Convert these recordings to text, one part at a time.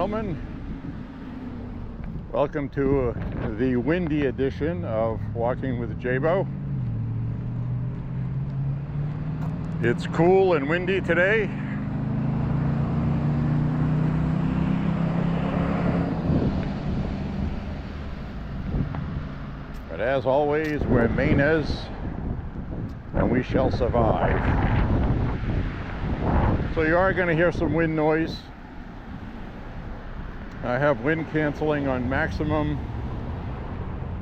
gentlemen, welcome to the windy edition of Walking with J.Beau. It's cool and windy today. But as always, we're Mainers and we shall survive. So you are going to hear some wind noise. I have wind canceling on maximum,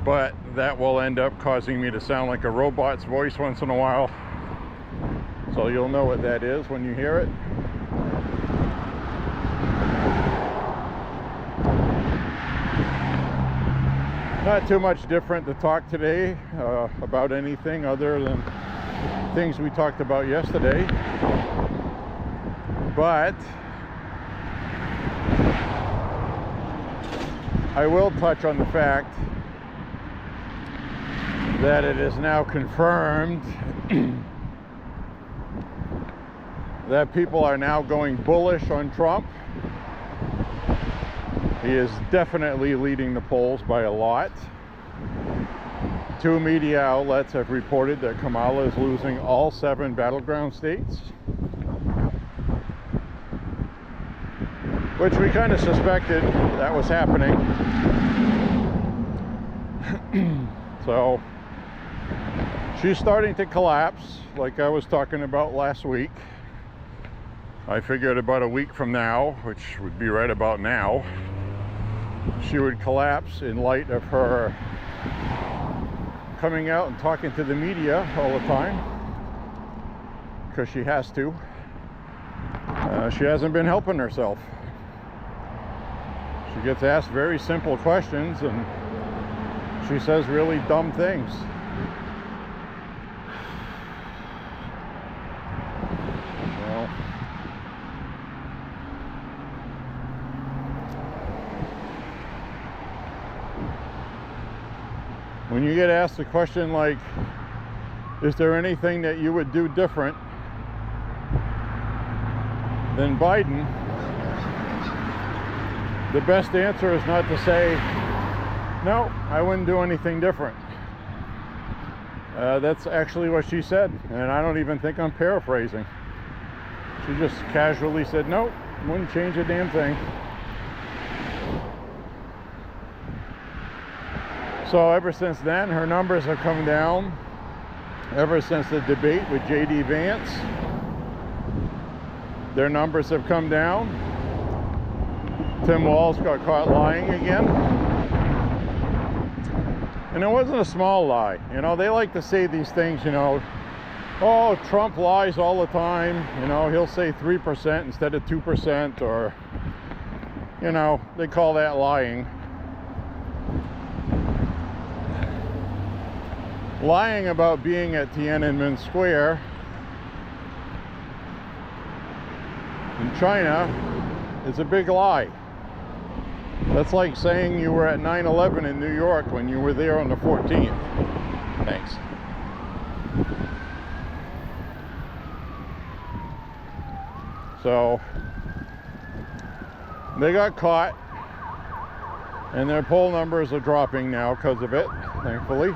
but that will end up causing me to sound like a robot's voice once in a while. So you'll know what that is when you hear it. Not too much different to talk today about anything other than things we talked about yesterday. But I will touch on the fact that it is now confirmed that people are now going bullish on Trump. He is definitely leading the polls by a lot. 2 media outlets have reported that Kamala is losing all 7 battleground states, which we kind of suspected that was happening. So she's starting to collapse, like I was talking about last week. I figured about a week from now, which would be right about now, she would collapse in light of her coming out and talking to the media all the time, because she has to. She hasn't been helping herself. She gets asked very simple questions and she says really dumb things. Well, when you get asked a question like, is there anything that you would do different than Biden? The best answer is not to say, no, I wouldn't do anything different. That's actually what she said, and I don't even think I'm paraphrasing. She just casually said, nope, wouldn't change a damn thing. So ever since then, her numbers have come down. Ever since the debate with J.D. Vance, their numbers have come down. Tim Walz got caught lying again. And it wasn't a small lie. You know, they like to say these things, you know, oh, Trump lies all the time. You know, he'll say 3% instead of 2%, or, you know, they call that lying. Lying about being at Tiananmen Square in China is a big lie. That's like saying you were at 9/11 in New York when you were there on the 14th. Thanks. So they got caught, and their poll numbers are dropping now because of it, thankfully.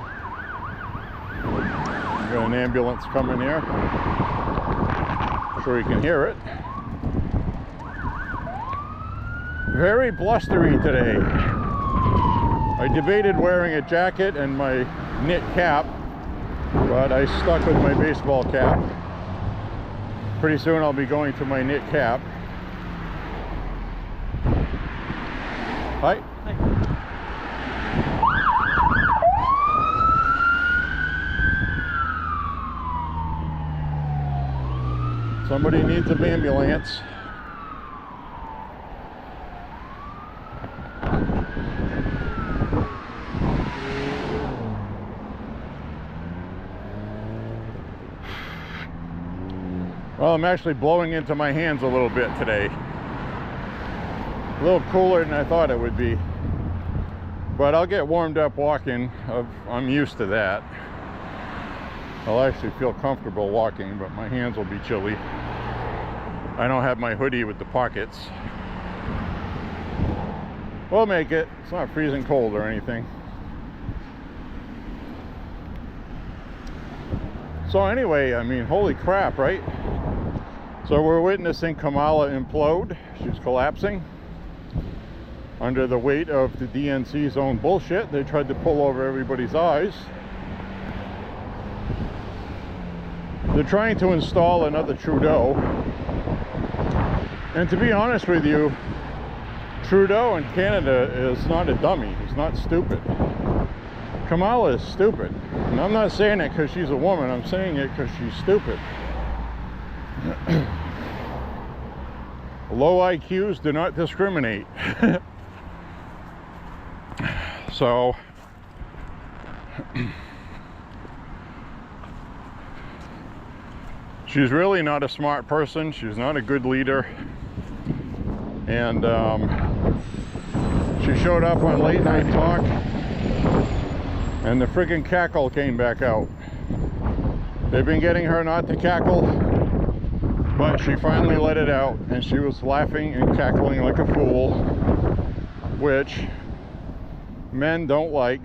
Got an ambulance coming here. I'm sure you can hear it. Very blustery today. I debated wearing a jacket and my knit cap, but I stuck with my baseball cap. Pretty soon I'll be going to my knit cap. Hi. Hi. Somebody needs an ambulance. Well, I'm actually blowing into my hands a little bit today. A little cooler than I thought it would be. But I'll get warmed up walking. I'm used to that. I'll actually feel comfortable walking, but my hands will be chilly. I don't have my hoodie with the pockets. We'll make it. It's not freezing cold or anything. So anyway, I mean, holy crap, right? So we're witnessing Kamala implode. She's collapsing under the weight of the DNC's own bullshit. They tried to pull over everybody's eyes. They're trying to install another Trudeau. And to be honest with you, Trudeau in Canada is not a dummy. He's not stupid. Kamala is stupid. And I'm not saying it because she's a woman. I'm saying it because she's stupid. Low IQs do not discriminate. So she's really not a smart person. She's not a good leader. And she showed up on Late Night Talk, and the friggin' cackle came back out. They've been getting her not to cackle, but she finally let it out, and she was laughing and cackling like a fool, which men don't like.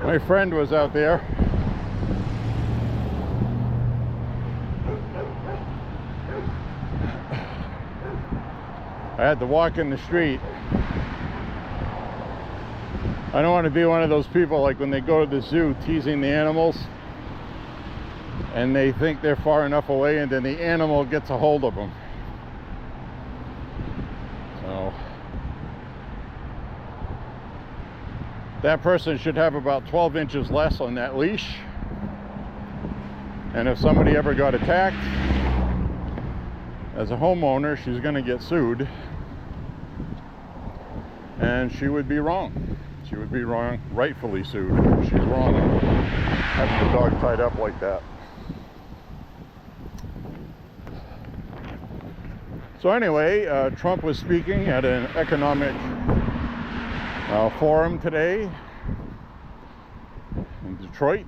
My friend was out there. I had to walk in the street. I don't want to be one of those people like when they go to the zoo teasing the animals and they think they're far enough away and then the animal gets a hold of them. So that person should have about 12 inches less on that leash. And if somebody ever got attacked, as a homeowner, she's going to get sued. And she would be wrong. She would be wrong, rightfully sued. She's wrong having the dog tied up like that. So anyway, Trump was speaking at an economic forum today in Detroit.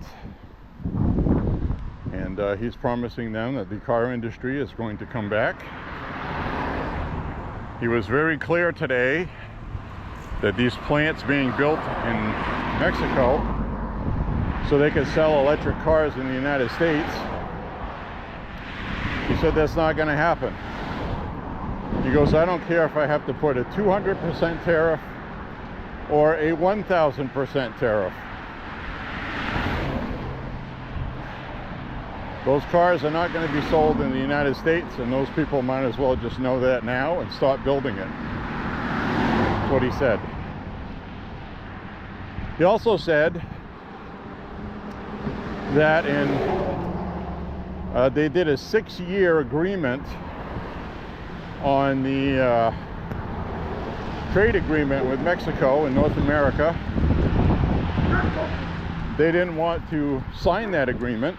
And he's promising them that the car industry is going to come back. He was very clear today that these plants being built in Mexico so they could sell electric cars in the United States, he said that's not going to happen. He goes, I don't care if I have to put a 200% tariff or a 1,000% tariff. Those cars are not going to be sold in the United States, and those people might as well just know that now and start building it. That's what he said. He also said that they did a 6-year agreement on the trade agreement with Mexico and North America. They didn't want to sign that agreement.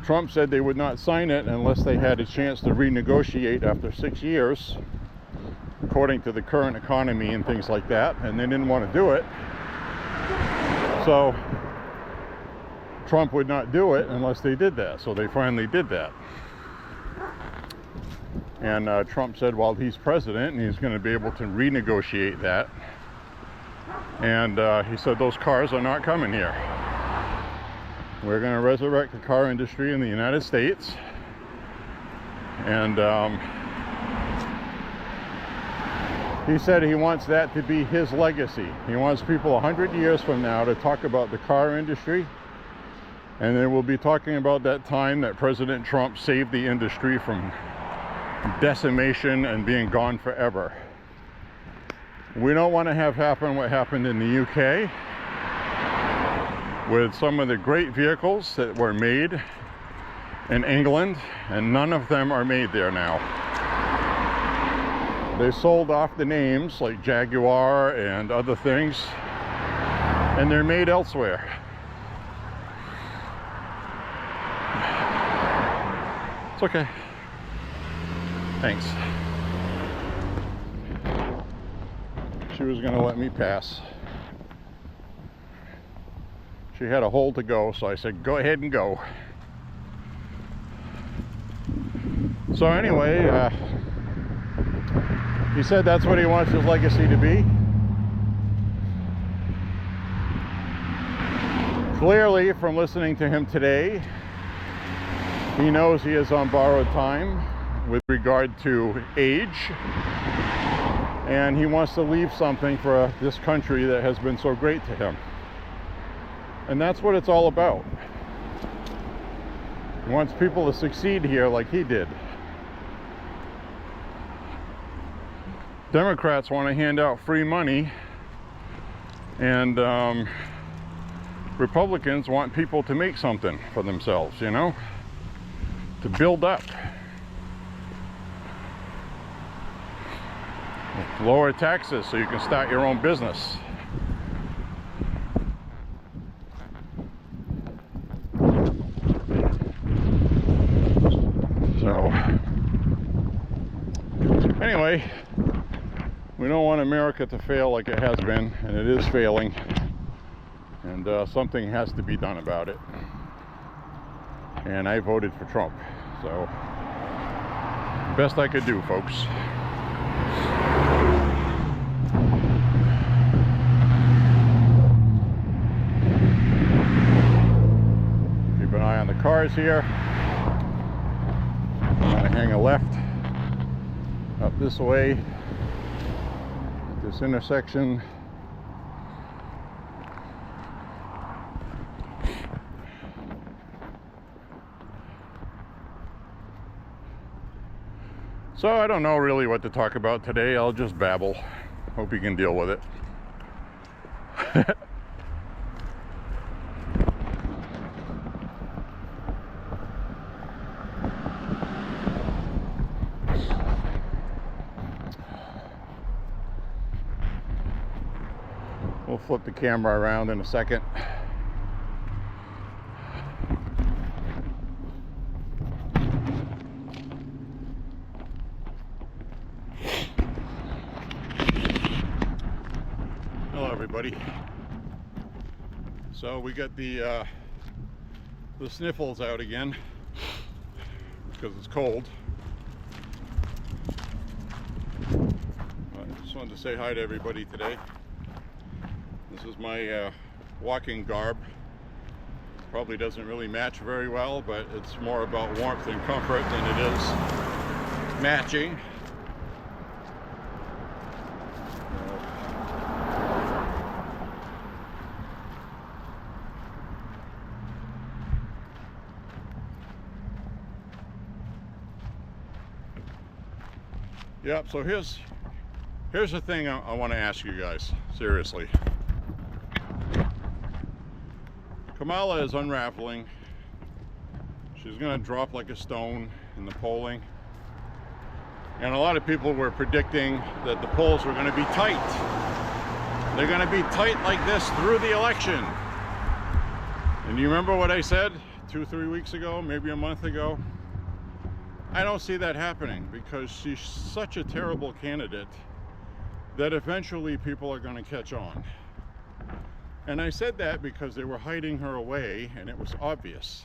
Trump said they would not sign it unless they had a chance to renegotiate after 6 years, according to the current economy and things like that, and they didn't want to do it. So Trump would not do it unless they did that. So they finally did that. And Trump said, well, he's president and he's going to be able to renegotiate that. And he said those cars are not coming here. We're going to resurrect the car industry in the United States. And he said he wants that to be his legacy. He wants people 100 years from now to talk about the car industry. And they will be talking about that time that President Trump saved the industry from decimation and being gone forever. We don't want to have happen what happened in the UK with some of the great vehicles that were made in England, and none of them are made there now. They sold off the names like Jaguar and other things, and they're made elsewhere. It's okay. Thanks. She was gonna let me pass. She had a hole to go, so I said, go ahead and go. So anyway, he said that's what he wants his legacy to be. Clearly, from listening to him today, he knows he is on borrowed time with regard to age, and he wants to leave something for this country that has been so great to him. And that's what it's all about. He wants people to succeed here like he did. Democrats want to hand out free money, and Republicans want people to make something for themselves, you know, to build up. Lower taxes so you can start your own business. So, anyway, we don't want America to fail like it has been, and it is failing. And something has to be done about it. And I voted for Trump. So, best I could do, folks. Keep an eye on the cars here. I'm going to hang a left up this way at this intersection. So I don't know really what to talk about today. I'll just babble. Hope you can deal with it. We'll flip the camera around in a second. Hello everybody. So we got the sniffles out again because it's cold. I just wanted to say hi to everybody today. This is my walking garb. Probably doesn't really match very well, but it's more about warmth and comfort than it is matching. Yep, so here's the thing I want to ask you guys, seriously. Kamala is unraveling. She's going to drop like a stone in the polling. And a lot of people were predicting that the polls were going to be tight. They're going to be tight like this through the election. And you remember what I said 2-3 weeks ago, maybe a month ago? I don't see that happening because she's such a terrible candidate that eventually people are going to catch on. And I said that because they were hiding her away, and it was obvious.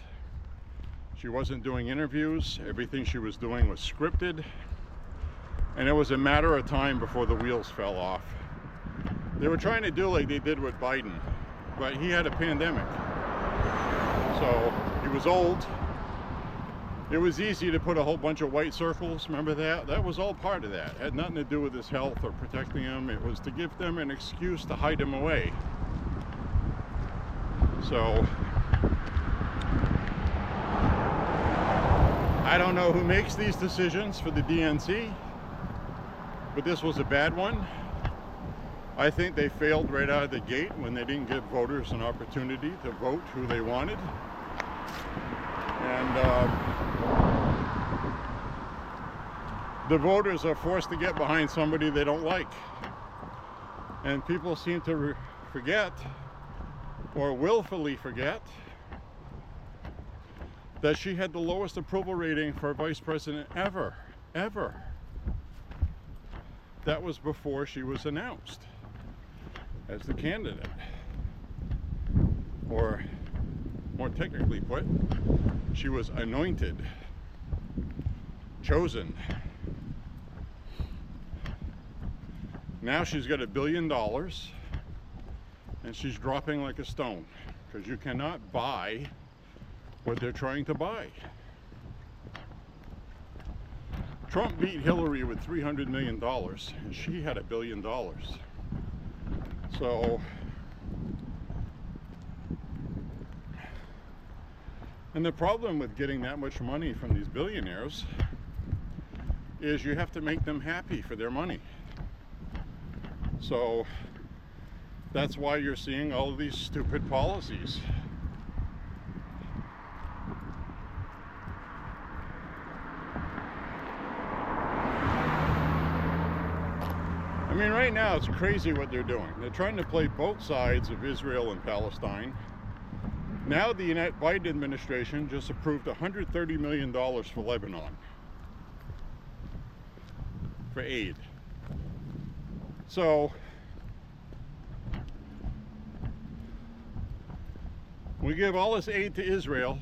She wasn't doing interviews. Everything she was doing was scripted. And it was a matter of time before the wheels fell off. They were trying to do like they did with Biden, but he had a pandemic. So he was old. It was easy to put a whole bunch of white circles, remember that? That was all part of that. It had nothing to do with his health or protecting him. It was to give them an excuse to hide him away. So, I don't know who makes these decisions for the DNC, but this was a bad one. I think they failed right out of the gate when they didn't give voters an opportunity to vote who they wanted. And the voters are forced to get behind somebody they don't like. And people seem to forget, or willfully forget, that she had the lowest approval rating for vice president ever. That was before she was announced as the candidate. Or, more technically put, she was anointed, chosen. Now she's got $1 billion and she's dropping like a stone because you cannot buy what they're trying to buy. Trump beat Hillary with $300 million and she had $1 billion. So, and the problem with getting that much money from these billionaires is you have to make them happy for their money. So that's why you're seeing all of these stupid policies. I mean, right now it's crazy what they're doing. They're trying to play both sides of Israel and Palestine. Now the Biden administration just approved $130 million for Lebanon for aid. So we give all this aid to Israel,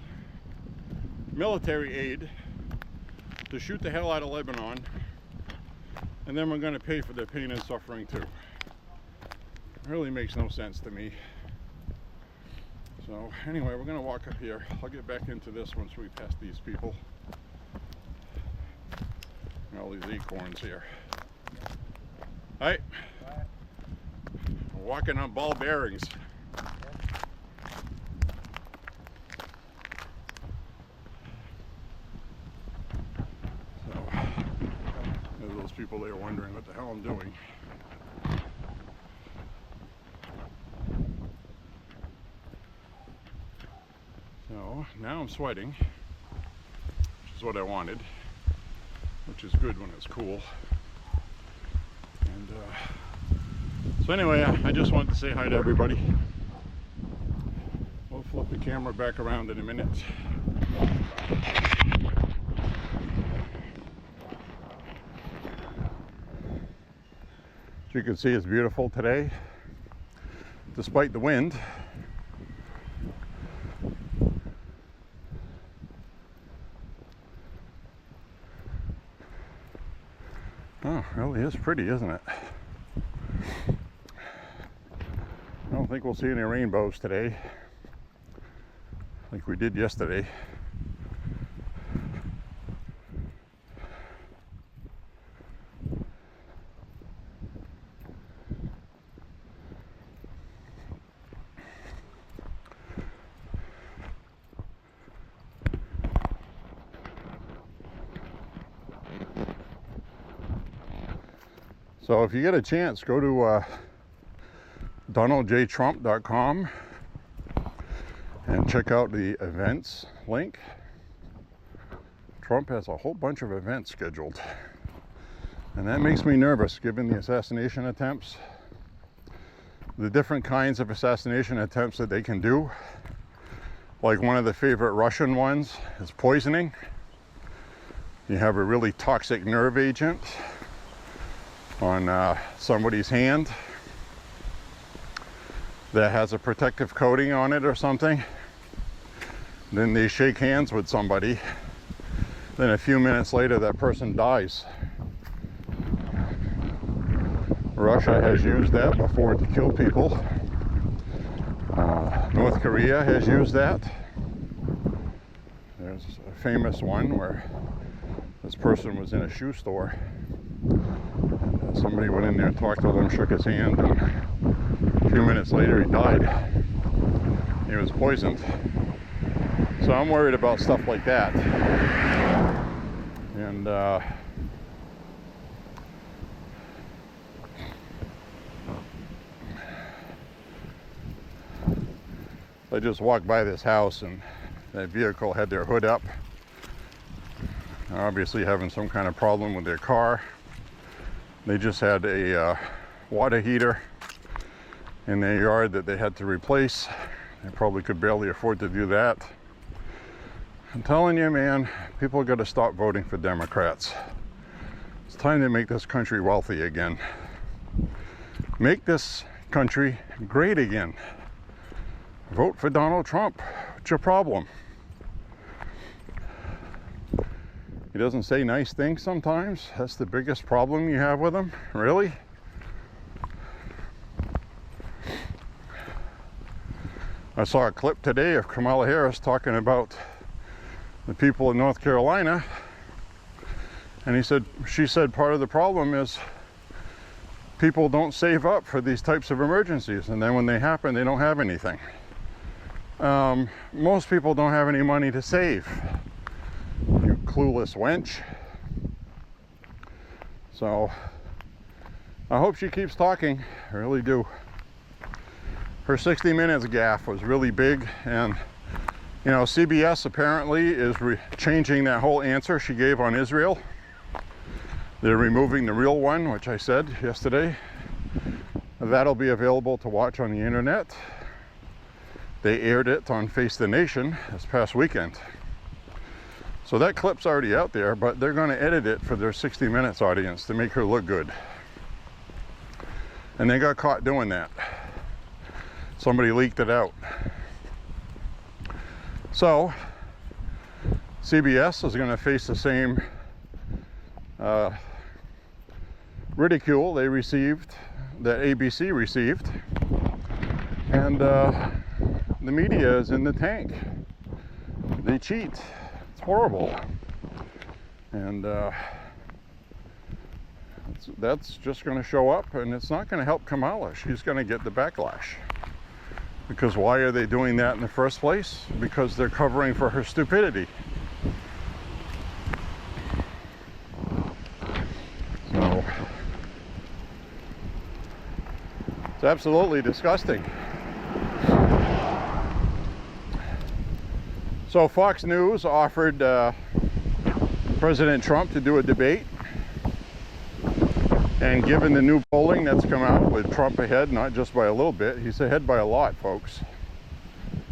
military aid, to shoot the hell out of Lebanon, and then we're going to pay for their pain and suffering too. It really makes no sense to me. So anyway, we're going to walk up here. I'll get back into this once we pass these people. And all these acorns here. Hi. We're walking on ball bearings. So, there's those people there wondering what the hell I'm doing. So now I'm sweating, which is what I wanted, which is good when it's cool. And so anyway, I just wanted to say hi to everybody. We'll flip the camera back around in a minute. As you can see, it's beautiful today, despite the wind. Oh, it really is pretty, isn't it? I don't think we'll see any rainbows today, like we did yesterday. So if you get a chance, go to donaldjtrump.com and check out the events link. Trump has a whole bunch of events scheduled, and that makes me nervous given the assassination attempts, the different kinds of assassination attempts that they can do. Like one of the favorite Russian ones is poisoning. You have a really toxic nerve agent on somebody's hand that has a protective coating on it or something. Then they shake hands with somebody. Then a few minutes later, that person dies. Russia has used that before to kill people. North Korea has used that. There's a famous one where this person was in a shoe store. Somebody went in there and talked with him, shook his hand, and a few minutes later he died. He was poisoned. So I'm worried about stuff like that. And I just walked by this house and that vehicle had their hood up. They're obviously having some kind of problem with their car. They just had a water heater in their yard that they had to replace. They probably could barely afford to do that. I'm telling you, man, people got to stop voting for Democrats. It's time to make this country wealthy again. Make this country great again. Vote for Donald Trump. What's your problem? He doesn't say nice things sometimes. That's the biggest problem you have with him? Really? I saw a clip today of Kamala Harris talking about the people in North Carolina, and she said part of the problem is people don't save up for these types of emergencies, and then when they happen, they don't have anything. Most people don't have any money to save, you clueless wench. So I hope she keeps talking. I really do. Her 60 Minutes gaffe was really big, and you know, CBS apparently is changing that whole answer she gave on Israel. They're removing the real one, which I said yesterday. That'll be available to watch on the internet. They aired it on Face the Nation this past weekend. So that clip's already out there, but they're going to edit it for their 60 Minutes audience to make her look good. And they got caught doing that. Somebody leaked it out. So CBS is going to face the same ridicule they received, that ABC received, and the media is in the tank. They cheat. It's horrible, and that's just going to show up, and it's not going to help Kamala. She's going to get the backlash. Because why are they doing that in the first place? Because they're covering for her stupidity. So it's absolutely disgusting. So Fox News offered President Trump to do a debate. And given the new polling that's come out with Trump ahead, not just by a little bit, he's ahead by a lot, folks.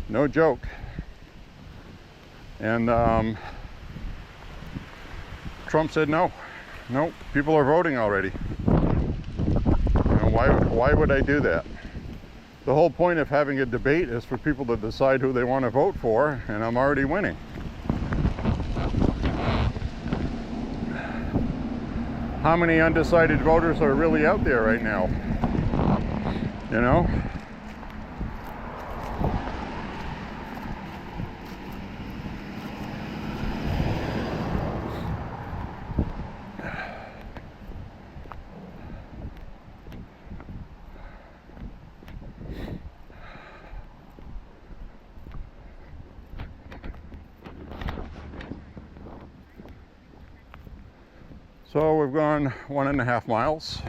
No joke. And Trump said no. No, people are voting already. And why would I do that? The whole point of having a debate is for people to decide who they want to vote for, and I'm already winning. How many undecided voters are really out there right now? You know? So we've gone 1.5 miles.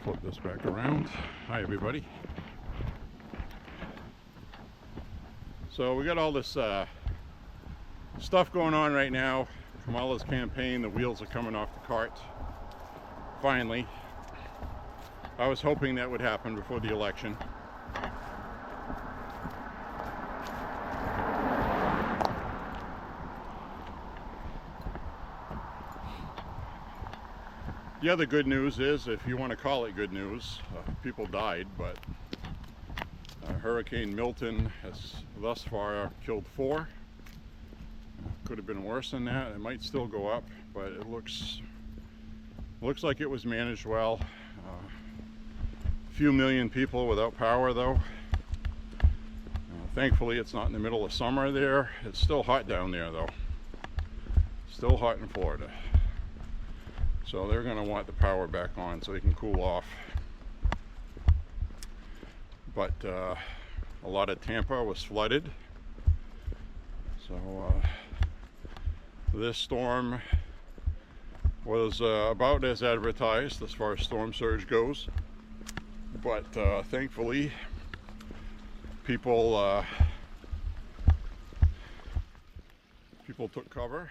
Flip this back around. Hi everybody. So we got all this stuff going on right now. Kamala's campaign, the wheels are coming off the cart. Finally. I was hoping that would happen before the election. The other good news is, if you want to call it good news, people died, but Hurricane Milton has thus far killed 4. Could have been worse than that. It might still go up, but it looks like it was managed well. A few million people without power, though. Thankfully, it's not in the middle of summer there. It's still hot down there, though. Still hot in Florida. So they're going to want the power back on so they can cool off. But a lot of Tampa was flooded. So this storm was about as advertised as far as storm surge goes. But thankfully, people took cover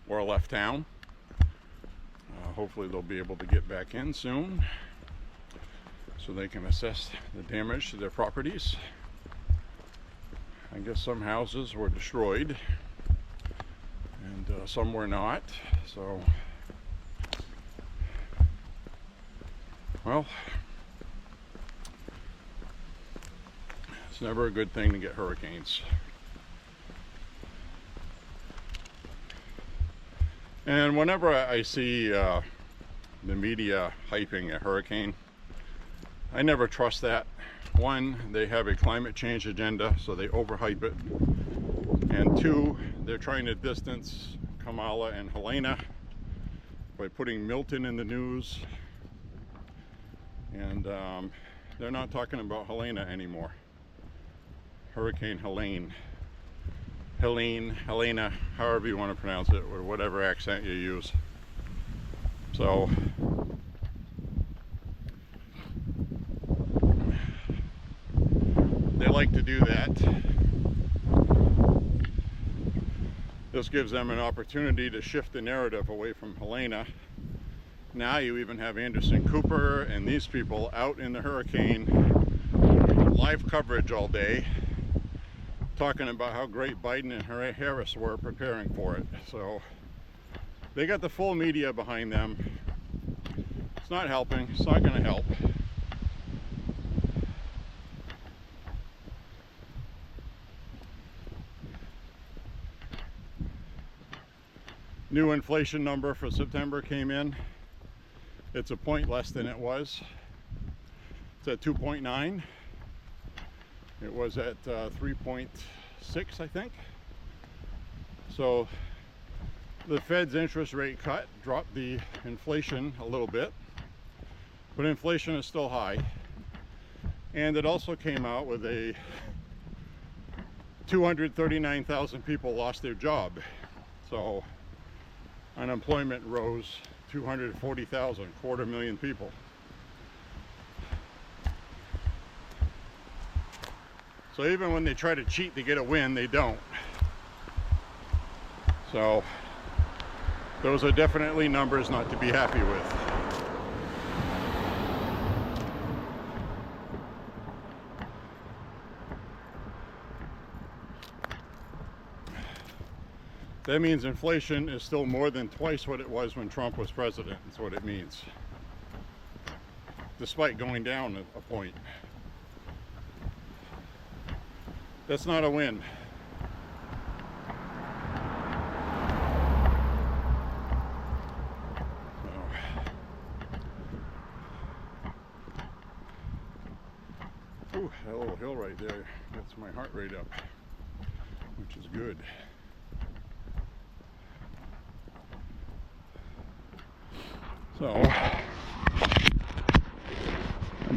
or left town. Hopefully they'll be able to get back in soon. so they can assess the damage to their properties. I guess some houses were destroyed and some were not, so well, it's never a good thing to get hurricanes. And whenever I see the media hyping a hurricane, I never trust that. One, they have a climate change agenda, so they overhype it. And two, they're trying to distance Kamala and Helena by putting Milton in the news. And they're not talking about Helena anymore. Hurricane Helene. Helene, Helena, however you want to pronounce it, or whatever accent you use. So they like to do that. This gives them an opportunity to shift the narrative away from Helena. Now you even have Anderson Cooper and these people out in the hurricane, live coverage all day, talking about how great Biden and Harris were preparing for it. So they got the full media behind them. It's not helping. It's not going to help. New inflation number for September came in. It's a point less than it was. It's at 2.9. It was at 3.6, I think. So the Fed's interest rate cut dropped the inflation a little bit, but inflation is still high. And it also came out with a 239,000 people lost their job. So unemployment rose 240,000, 250,000 people. So even when they try to cheat to get a win, they don't. So those are definitely numbers not to be happy with. That means inflation is still more than twice what it was when Trump was president. That's what it means. Despite going down a point. That's not a win. Ooh, that little hill right there gets my heart rate up, which is good. So, I'll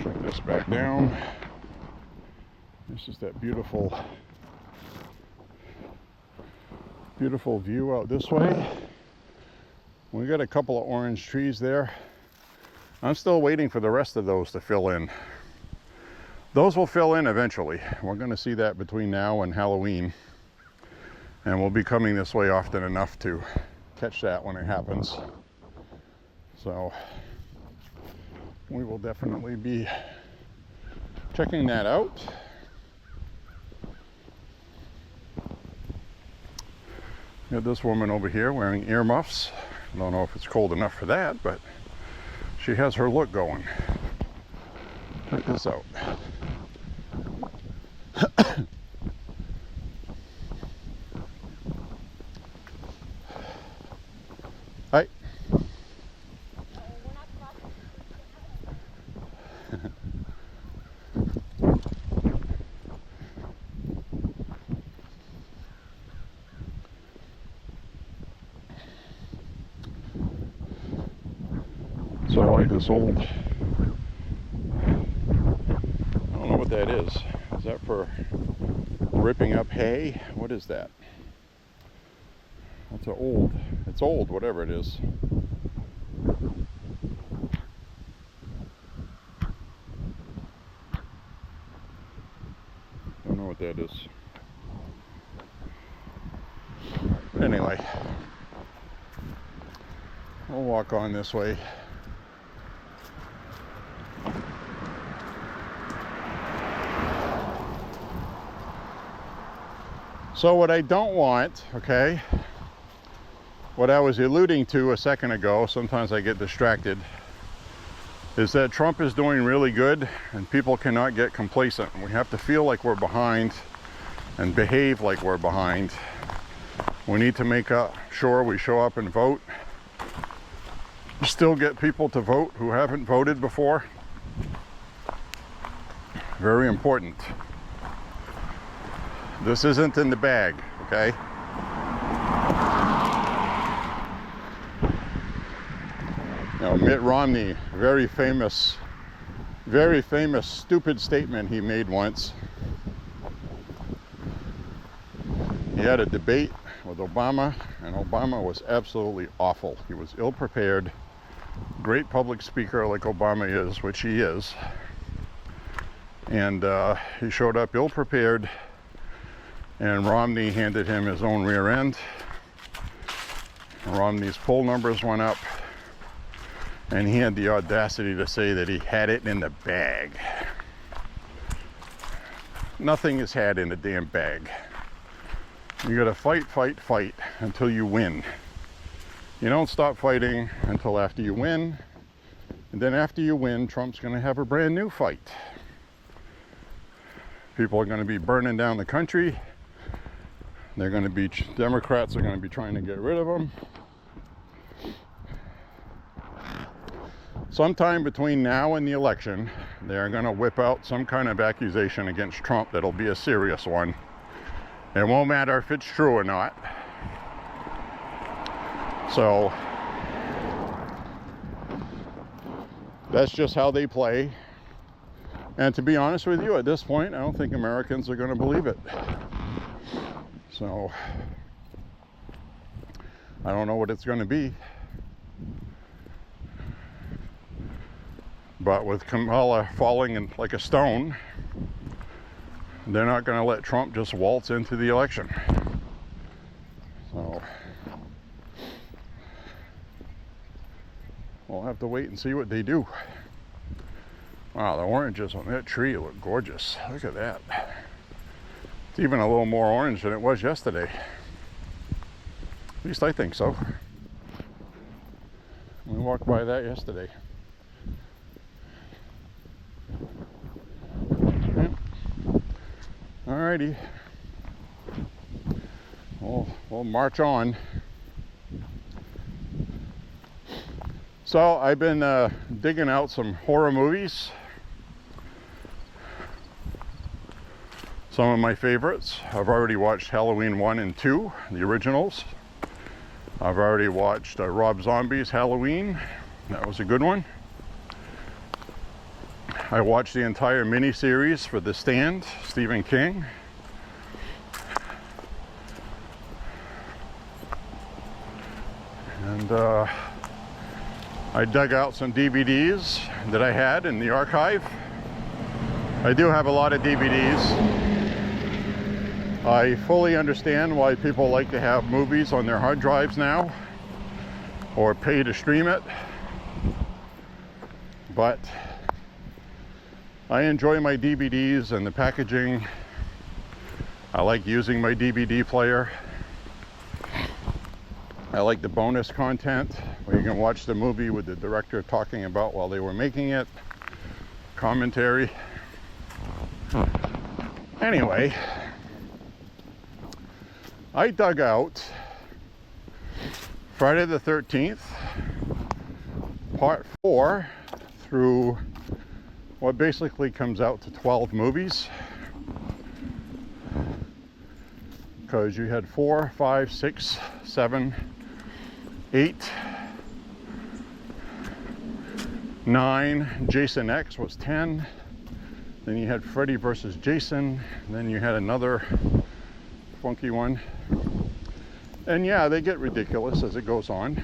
bring this back down. This is that beautiful view out this way. We got a couple of orange trees there. I'm still waiting for the rest of those to fill in. Those will fill in eventually. We're going to see that between now and Halloween. And we'll be coming this way often enough to catch that when it happens. So we will definitely be checking that out. Got this woman over here wearing earmuffs. I don't know if it's cold enough for that, but she has her look going. Check this out. Hi. So I like this old, I don't know what that is. Is that for ripping up hay? What is that? That's it's old, whatever it is. Don't know what that is. But anyway, we'll walk on this way. So what I don't want, okay, what I was alluding to a second ago, sometimes I get distracted, is that Trump is doing really good and people cannot get complacent. We have to feel like we're behind and behave like we're behind. We need to make sure we show up and vote. Still get people to vote who haven't voted before. Very important. This isn't in the bag, okay? Now, Mitt Romney, very famous stupid statement he made once. He had a debate with Obama, and Obama was absolutely awful. He was ill-prepared. Great public speaker like Obama is, which he is. And he showed up ill-prepared, and Romney handed him his own rear end. Romney's poll numbers went up, and he had the audacity to say that he had it in the bag. Nothing is had in the damn bag. You gotta fight, fight, fight until you win. You don't stop fighting until after you win. And then after you win, Trump's gonna have a brand new fight. People are gonna be burning down the country. Democrats are gonna be trying to get rid of them. Sometime between now and the election, they're gonna whip out some kind of accusation against Trump that'll be a serious one. It won't matter if it's true or not. So that's just how they play. And to be honest with you, at this point, I don't think Americans are going to believe it. So I don't know what it's going to be. But with Kamala falling in like a stone, they're not going to let Trump just waltz into the election. So we'll have to wait and see what they do. Wow, the oranges on that tree look gorgeous. Look at that. It's even a little more orange than it was yesterday. At least I think so. We walked by that yesterday. Alrighty, we'll march on. So I've been digging out some horror movies. Some of my favorites. I've already watched Halloween 1 and 2, the originals. I've already watched Rob Zombie's Halloween. That was a good one. I watched the entire miniseries for The Stand, Stephen King. And I dug out some DVDs that I had in the archive. I do have a lot of DVDs. I fully understand why people like to have movies on their hard drives now, or pay to stream it. But I enjoy my DVDs and the packaging. I like using my DVD player. I like the bonus content where you can watch the movie with the director talking about while they were making it. Commentary. Anyway, I dug out Friday the 13th, part 4 through what basically comes out to 12 movies, because you had 4, 5, 6, 7, 8, 9, Jason X was 10, then you had Freddy versus Jason, then you had another funky one, and yeah, they get ridiculous as it goes on.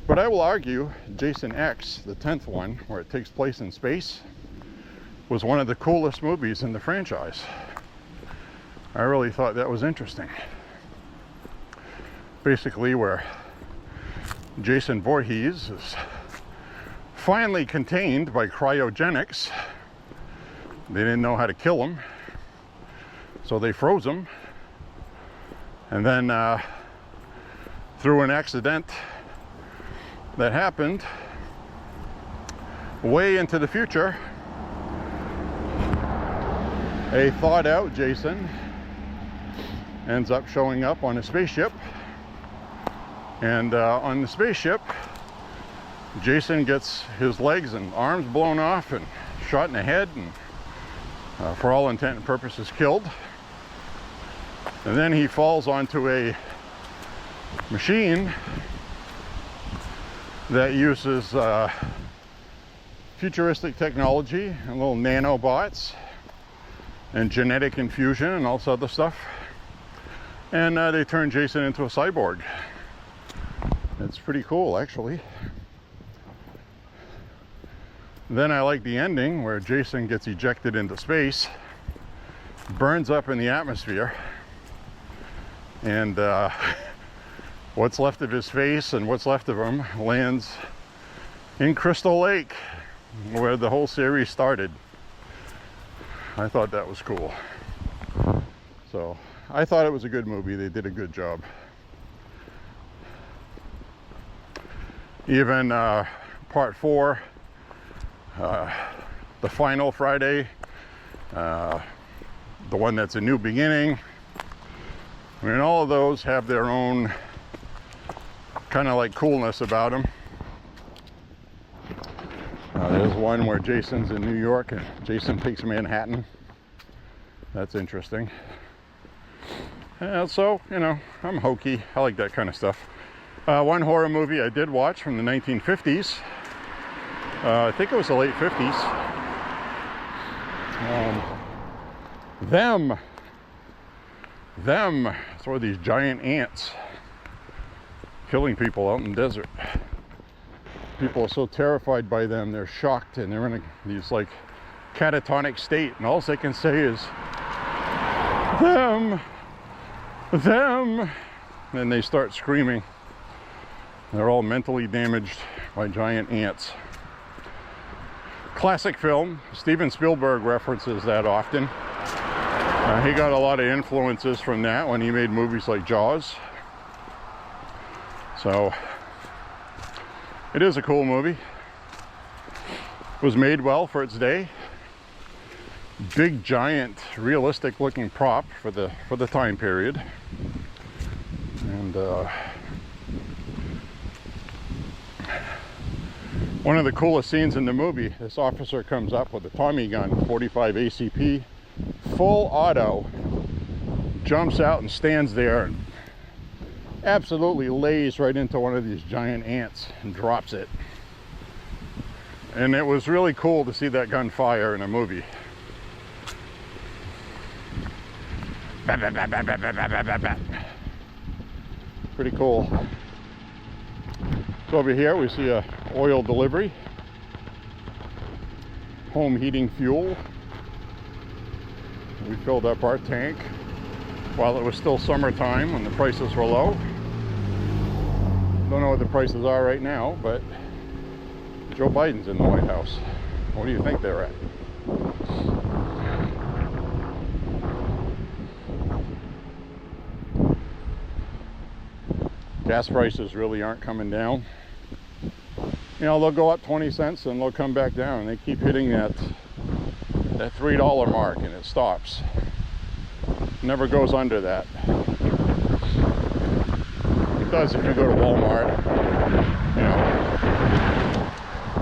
But I will argue Jason X, the 10th one, where it takes place in space, was one of the coolest movies in the franchise. I really thought that was interesting. Basically, where Jason Voorhees is finally contained by cryogenics. They didn't know how to kill him, so they froze him, And then through an accident that happened way into the future, a thawed out Jason ends up showing up on a spaceship. And on the spaceship, Jason gets his legs and arms blown off and shot in the head, and for all intent and purposes killed. And then he falls onto a machine that uses futuristic technology and little nanobots and genetic infusion and all this other stuff. And they turn Jason into a cyborg. It's pretty cool, actually. Then I like the ending where Jason gets ejected into space, burns up in the atmosphere, and what's left of his face and what's left of him lands in Crystal Lake, where the whole series started. I thought that was cool. So I thought it was a good movie. They did a good job. Even part 4, the final Friday, the one that's a new beginning. I mean, all of those have their own kind of like coolness about them. There's one where Jason's in New York and Jason takes Manhattan. That's interesting. So, you know, I'm hokey. I like that kind of stuff. One horror movie I did watch from the 1950s. I think it was the late 50s. Them. It's one of these giant ants killing people out in the desert. People are so terrified by them, they're shocked, and they're in these like catatonic state, and all they can say is them. And they start screaming. They're all mentally damaged by giant ants. Classic film. Steven Spielberg references that often. He got a lot of influences from that when he made movies like Jaws. So it is a cool movie. It was made well for its day. Big, giant, realistic looking prop for the time period. And one of the coolest scenes in the movie, this officer comes up with a Tommy gun, 45 ACP, full auto, jumps out and stands there and absolutely lays right into one of these giant ants and drops it. And it was really cool to see that gun fire in a movie. Pretty cool. So over here we see a oil delivery, home heating fuel. We filled up our tank while it was still summertime when the prices were low. Don't know what the prices are right now, but Joe Biden's in the White House. What do you think they're at? Gas prices really aren't coming down. You know, they'll go up 20 cents and they'll come back down. They keep hitting that $3 mark and it stops. Never goes under that. It does if you go to Walmart. You know,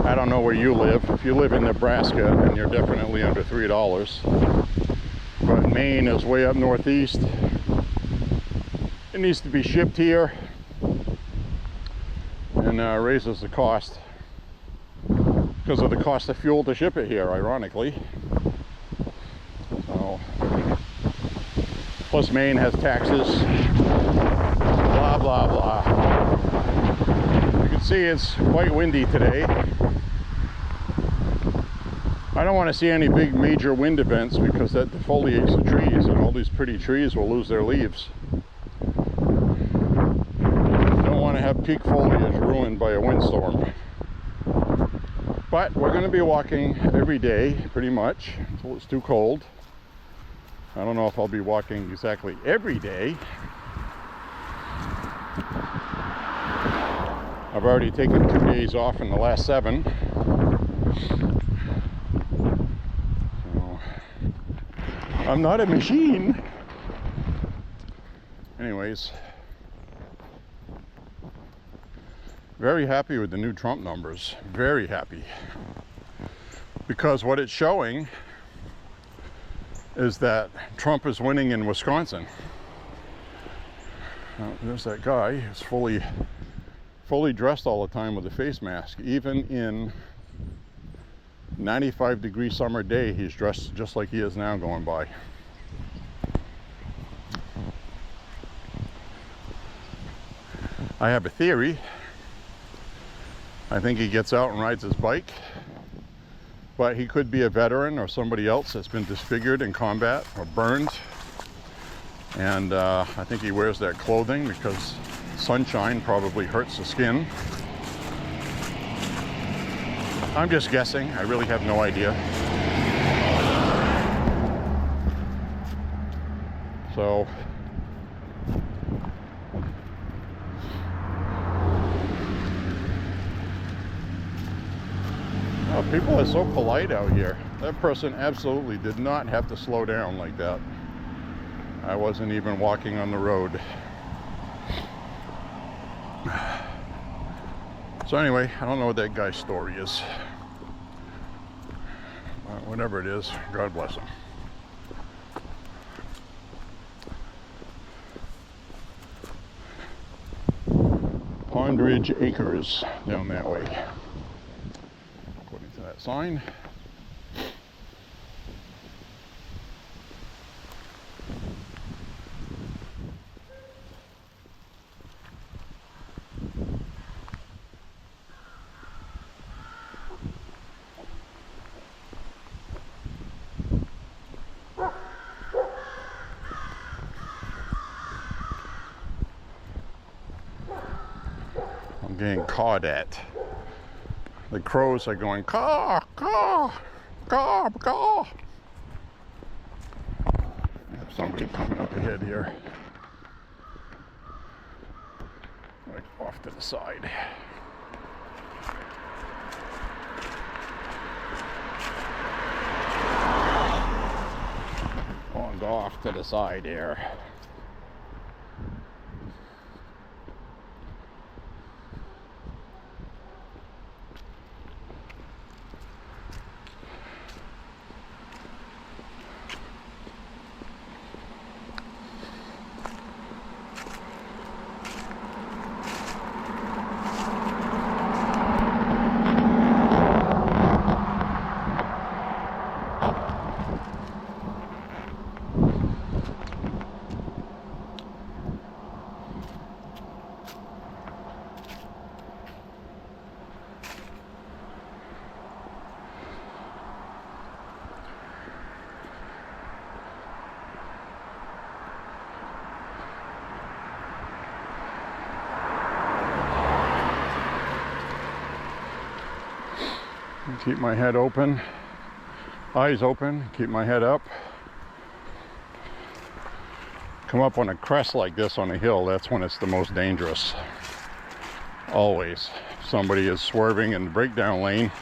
I don't know where you live. If you live in Nebraska, then you're definitely under $3. But Maine is way up northeast. It needs to be shipped here and raises the cost because of the cost of fuel to ship it here, ironically. So, plus Maine has taxes, blah blah blah. You can see it's quite windy today. I don't want to see any big major wind events because that defoliates the trees and all these pretty trees will lose their leaves. Have peak foliage ruined by a windstorm. But we're going to be walking every day pretty much until it's too cold. I don't know if I'll be walking exactly every day, I've already taken 2 days off in the last 7. So, I'm not a machine. Anyways, very happy with the new Trump numbers. Very happy. Because what it's showing is that Trump is winning in Wisconsin. There's that guy who's fully dressed all the time with a face mask. Even in 95-degree summer day, he's dressed just like he is now going by. I have a theory. I think he gets out and rides his bike, but he could be a veteran or somebody else that's been disfigured in combat or burned. And I think he wears that clothing because sunshine probably hurts the skin. I'm just guessing. I really have no idea. So oh, people are so polite out here. That person absolutely did not have to slow down like that. I wasn't even walking on the road. So anyway, I don't know what that guy's story is. Whatever it is, God bless him. Pond Ridge Acres down that way, according to that sign. Getting cawed at. The crows are going caw, caw, caw, caw. There's somebody coming up ahead here. Like off to the side. Going off to the side here. Keep my head open, eyes open, keep my head up. Come up on a crest like this on a hill, that's when it's the most dangerous. Always. Somebody is swerving in the breakdown lane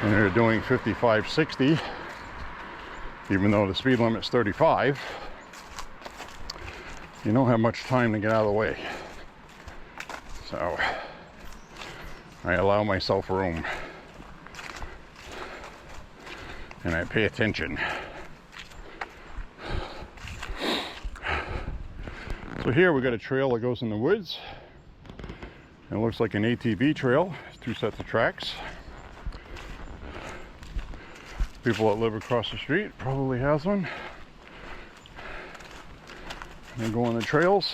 and they're doing 55, 60, even though the speed limit's 35. You don't have much time to get out of the way. So I allow myself room and I pay attention. So here we got a trail that goes in the woods. It looks like an ATV trail. It's 2 sets of tracks. People that live across the street probably has one. They go on the trails.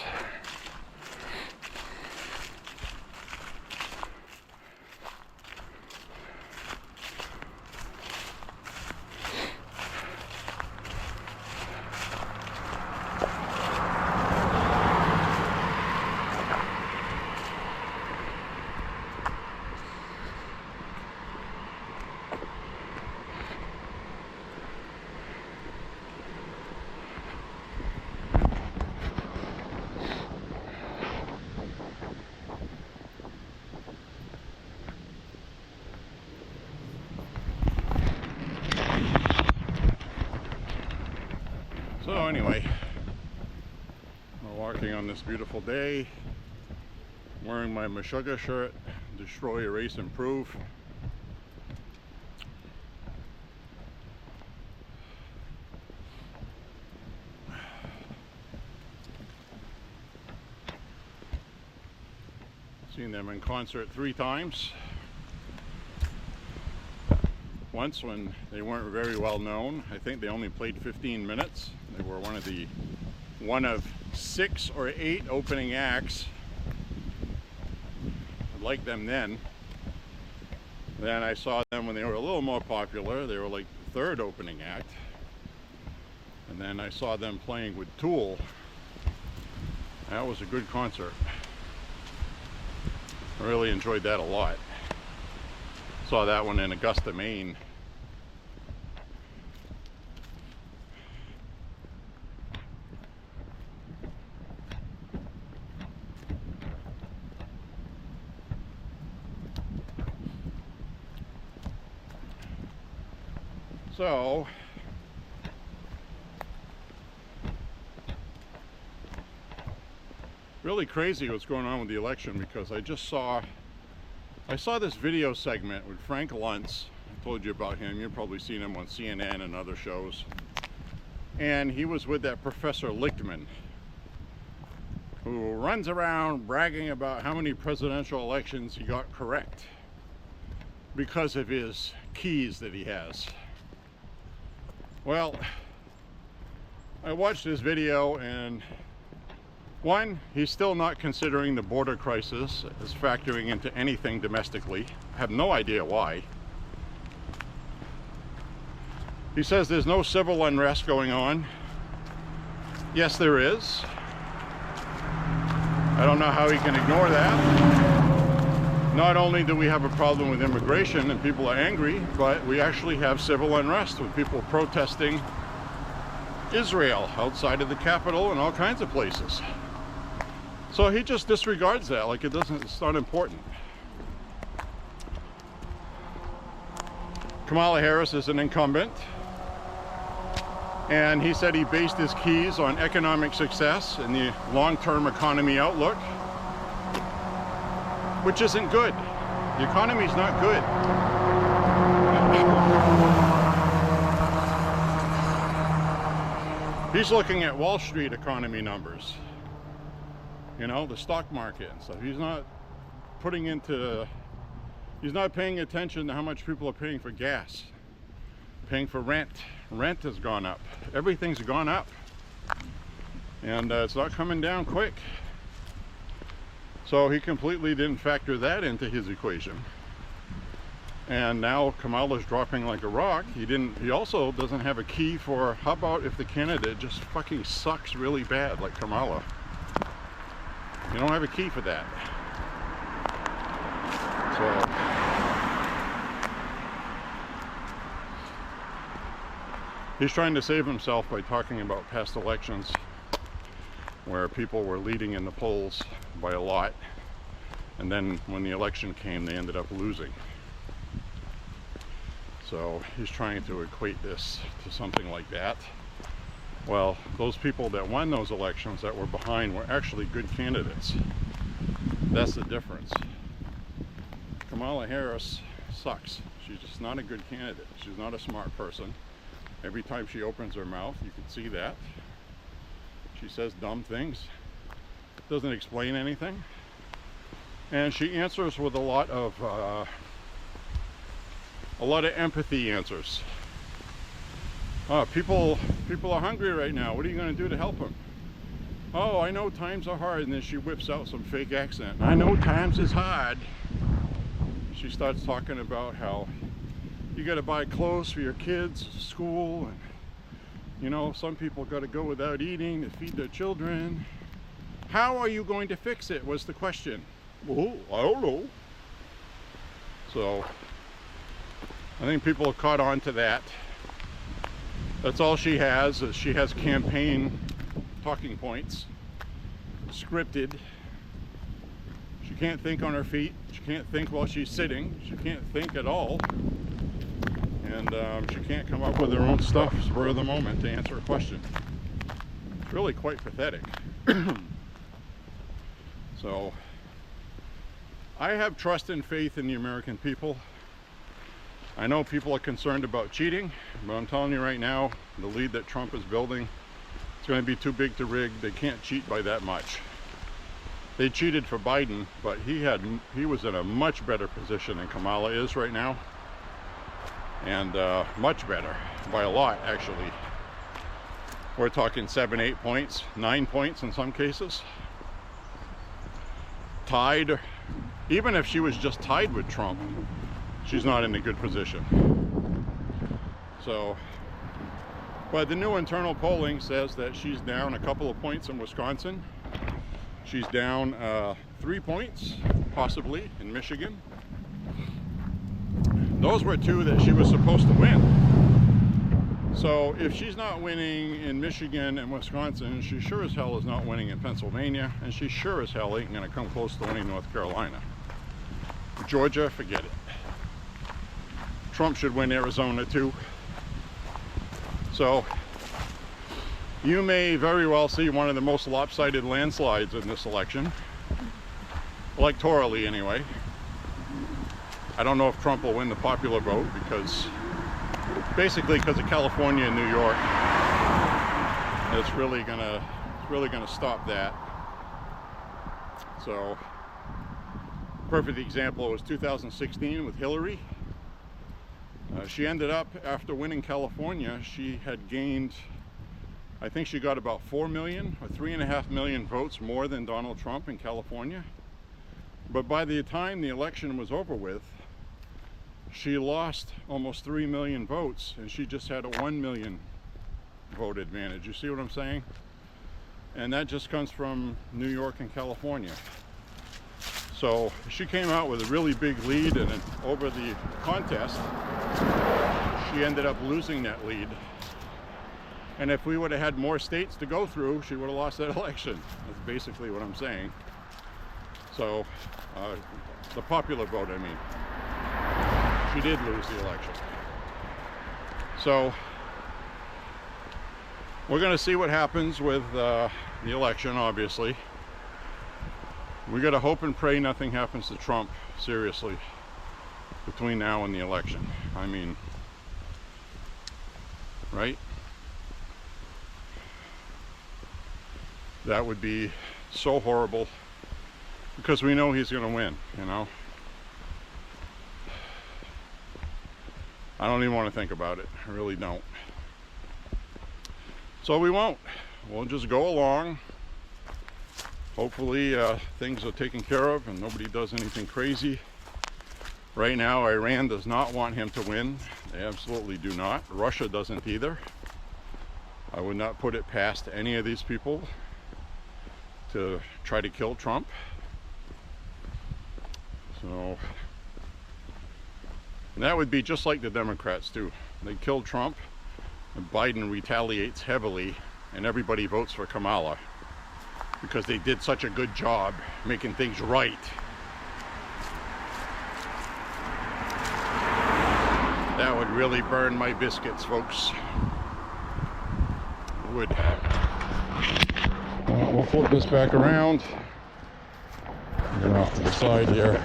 anyway, we're walking on this beautiful day, wearing my Meshuggah shirt, Destroy, Erase, Improve. Seen them in concert 3 times. Once when they weren't very well known. I think they only played 15 minutes. They were one of 6 or 8 opening acts. I liked them then. Then I saw them when they were a little more popular. They were like the 3rd opening act. And then I saw them playing with Tool. That was a good concert. I really enjoyed that a lot. Saw that one in Augusta, Maine. So, really crazy what's going on with the election, because I saw this video segment with Frank Luntz. I told you about him. You've probably seen him on CNN and other shows. And he was with that Professor Lichtman, who runs around bragging about how many presidential elections he got correct because of his keys that he has. Well, I watched his video, and one, he's still not considering the border crisis as factoring into anything domestically. I have no idea why. He says there's no civil unrest going on. Yes, there is. I don't know how he can ignore that. Not only do we have a problem with immigration and people are angry, but we actually have civil unrest with people protesting Israel outside of the Capitol and all kinds of places. So he just disregards that like it's not important. Kamala Harris is an incumbent, and he said he based his keys on economic success and the long-term economy outlook, which isn't good. The economy's not good. He's looking at Wall Street economy numbers. You know, the stock market and stuff. He's not paying attention to how much people are paying for gas, paying for rent. Rent has gone up. Everything's gone up. And it's not coming down quick. So he completely didn't factor that into his equation. And now Kamala's dropping like a rock. He also doesn't have a key for, how about if the candidate just fucking sucks really bad like Kamala? You don't have a key for that. So he's trying to save himself by talking about past elections where people were leading in the polls by a lot, and then when the election came they ended up losing. So he's trying to equate this to something like that. Well, those people that won those elections that were behind were actually good candidates. That's the difference. Kamala Harris sucks. She's just not a good candidate. She's not a smart person. Every time she opens her mouth, you can see that. She says dumb things. Doesn't explain anything. And she answers with a lot of empathy answers. People are hungry right now. What are you going to do to help them? Oh, I know times are hard. And then she whips out some fake accent. I know times is hard. She starts talking about how you got to buy clothes for your kids, school, and you know, some people got to go without eating to feed their children. How are you going to fix it was the question. Well, I don't know. So I think people have caught on to that. That's all she has, is she has campaign talking points, scripted. She can't think on her feet. She can't think while she's sitting. She can't think at all. And she can't come up with her own stuff spur of the moment to answer a question. really quite pathetic. So I have trust and faith in the American people. I know people are concerned about cheating, but I'm telling you right now, the lead that Trump is building, it's going to be too big to rig. They can't cheat by that much. They cheated for Biden, but he was in a much better position than Kamala is right now, and much better by a lot, actually. We're talking 7, 8 points, 9 points in some cases. Tied. Even if she was just tied with Trump, she's not in a good position. So, but the new internal polling says that she's down a couple of points in Wisconsin. She's down 3 points, possibly, in Michigan. Those were 2 that she was supposed to win. So if she's not winning in Michigan and Wisconsin, she sure as hell is not winning in Pennsylvania, and she sure as hell ain't going to come close to winning North Carolina. Georgia, forget it. Trump should win Arizona too. So you may very well see one of the most lopsided landslides in this election, electorally anyway. I don't know if Trump will win the popular vote because, basically because of California and New York, it's really gonna stop that. So, perfect example was 2016 with Hillary. She ended up, after winning California, she had gained, I think she got about 4 million or 3.5 million votes more than Donald Trump in California. But by the time the election was over with, she lost almost 3 million votes, and she just had a 1 million vote advantage. You see what I'm saying? And that just comes from New York and California. So she came out with a really big lead, and over the contest, she ended up losing that lead. And if we would have had more states to go through, she would have lost that election. That's basically what I'm saying. So, the popular vote, I mean. She did lose the election. So, we're going to see what happens with the election, obviously. We got to hope and pray nothing happens to Trump, seriously, between now and the election. I mean, right? That would be so horrible, because we know he's going to win, you know? I don't even want to think about it. I really don't. So we won't. We'll just go along. Hopefully things are taken care of and nobody does anything crazy. Right now, Iran does not want him to win. They absolutely do not. Russia doesn't either. I would not put it past any of these people to try to kill Trump. So, and that would be just like the Democrats do. They killed Trump, and Biden retaliates heavily, and everybody votes for Kamala because they did such a good job making things right. That would really burn my biscuits, folks. It would. Well, we'll flip this back around. Get off to the side here.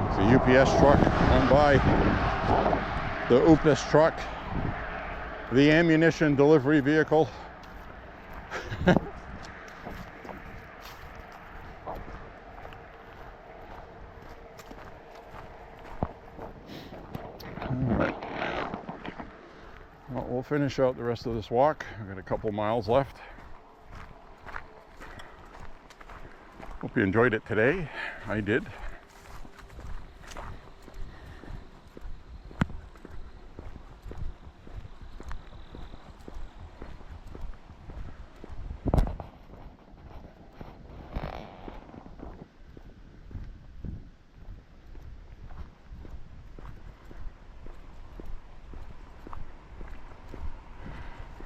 It's a UPS truck on by. The UPS truck. The ammunition delivery vehicle. Well, we'll finish out the rest of this walk. I've got a couple miles left. Hope you enjoyed it today. I did.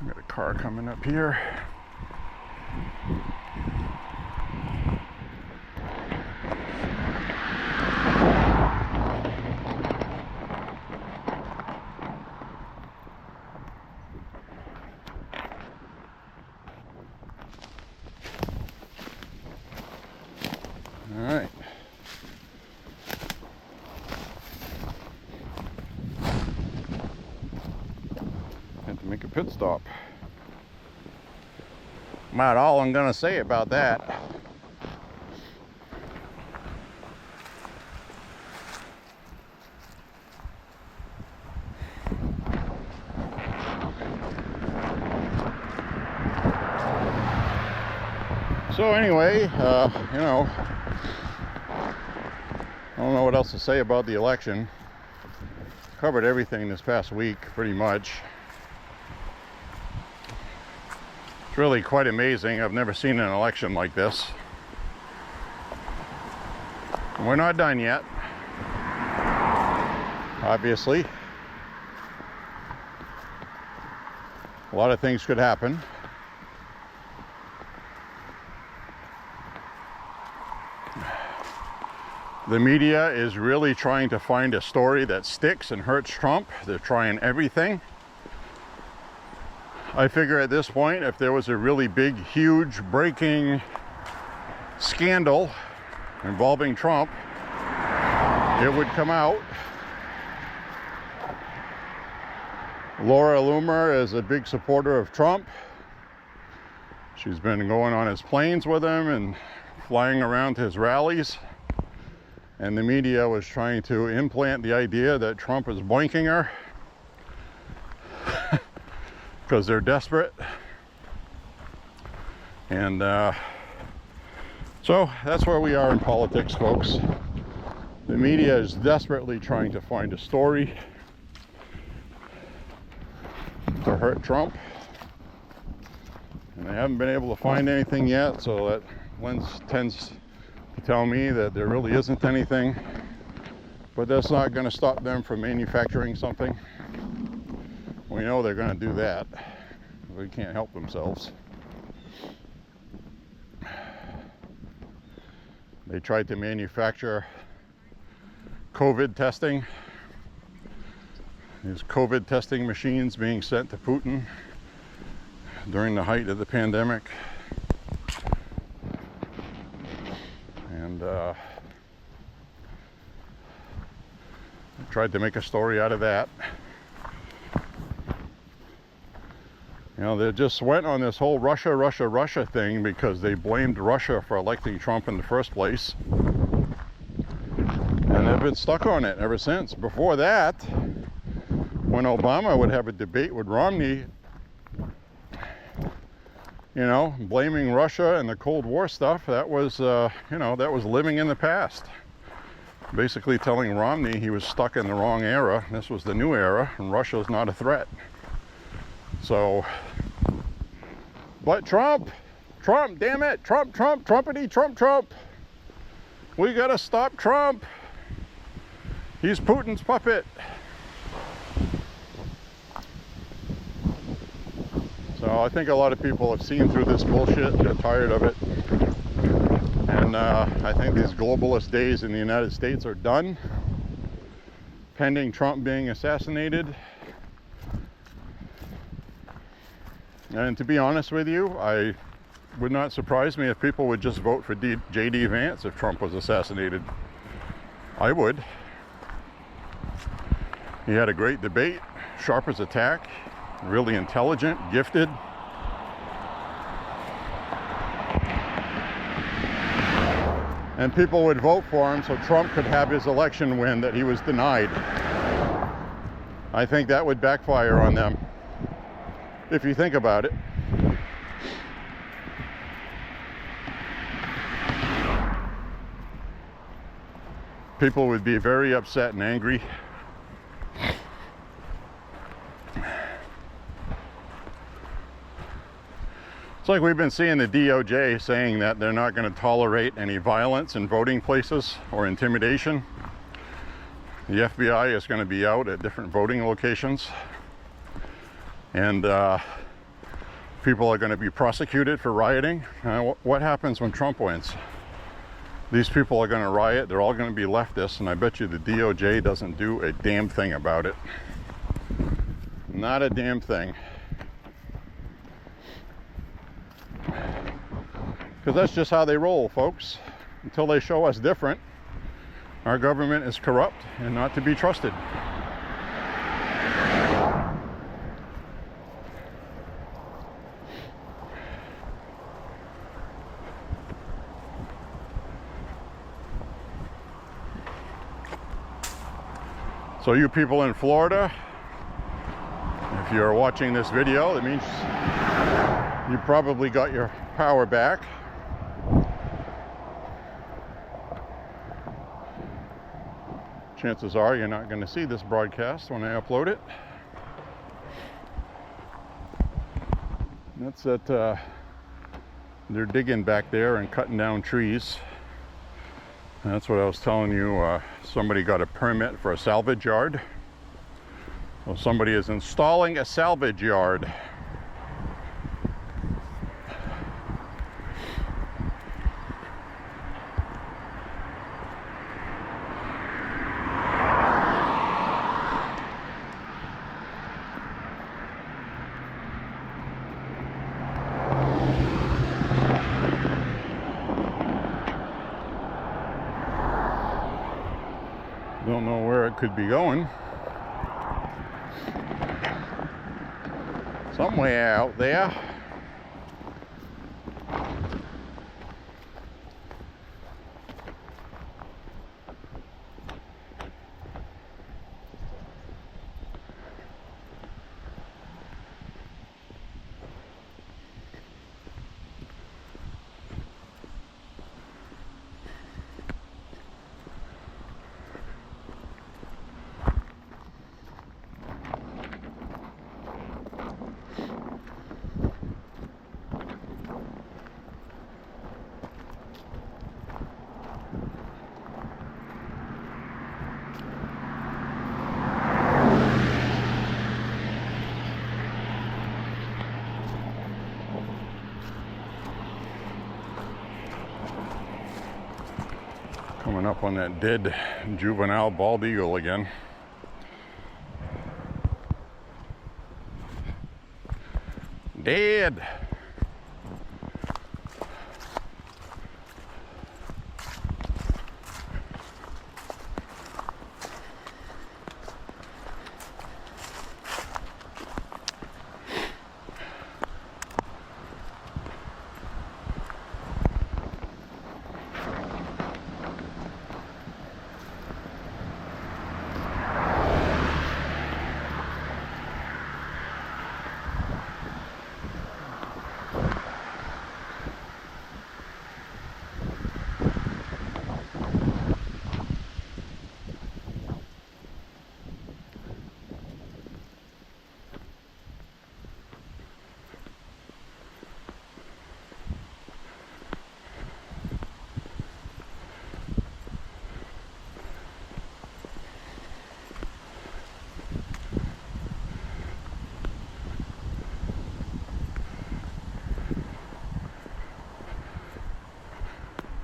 Got a car coming up here. pit stop. About all I'm gonna say about that. So anyway, you know, I don't know what else to say about the election. Covered everything this past week, pretty much. It's really quite amazing. I've never seen an election like this. And we're not done yet, obviously. A lot of things could happen. The media is really trying to find a story that sticks and hurts Trump. They're trying everything. I figure at this point, if there was a really big, huge, breaking scandal involving Trump, it would come out. Laura Loomer is a big supporter of Trump. She's been going on his planes with him and flying around to his rallies. And the media was trying to implant the idea that Trump is boinking her because they're desperate. And so that's where we are in politics, folks. The media is desperately trying to find a story to hurt Trump. And they haven't been able to find anything yet, so that tends to tell me that there really isn't anything. But that's not going to stop them from manufacturing something. We know they're going to do that. They can't help themselves. They tried to manufacture COVID testing. These COVID testing machines being sent to Putin during the height of the pandemic. And tried to make a story out of that. You know, they just went on this whole Russia thing because they blamed Russia for electing Trump in the first place. And they've been stuck on it ever since. Before that, when Obama would have a debate with Romney, you know, blaming Russia and the Cold War stuff, that was, you know, that was living in the past. Basically telling Romney he was stuck in the wrong era. This was the new era, and Russia's not a threat. So, but Trump, damn it, Trumpity, Trump. We gotta stop Trump. He's Putin's puppet. So I think a lot of people have seen through this bullshit. They're tired of it. And I think these globalist days in the United States are done. Pending Trump being assassinated. And to be honest with you, I would not surprise me if people would just vote for J.D. Vance if Trump was assassinated. I would. He had a great debate, sharp as a tack, really intelligent, gifted. And people would vote for him so Trump could have his election win that he was denied. I think that would backfire on them, if you think about it. People would be very upset and angry. It's like we've been seeing the DOJ saying that they're not going to tolerate any violence in voting places or intimidation. The FBI is going to be out at different voting locations. And people are going to be prosecuted for rioting. What happens when Trump wins? These people are going to riot. They're all going to be leftists, and I bet you the DOJ doesn't do a damn thing about it. Not a damn thing. Because that's just how they roll, folks. Until they show us different, our government is corrupt and not to be trusted. So you people in Florida, if you're watching this video, that means you probably got your power back. Chances are you're not going to see this broadcast when I upload it. That's that they're digging back there and cutting down trees. And that's what I was telling you. Somebody got a permit for a salvage yard. Well, somebody is installing a salvage yard. Don't know where it could be going. Somewhere out there. Coming up on that dead juvenile bald eagle again. Dead.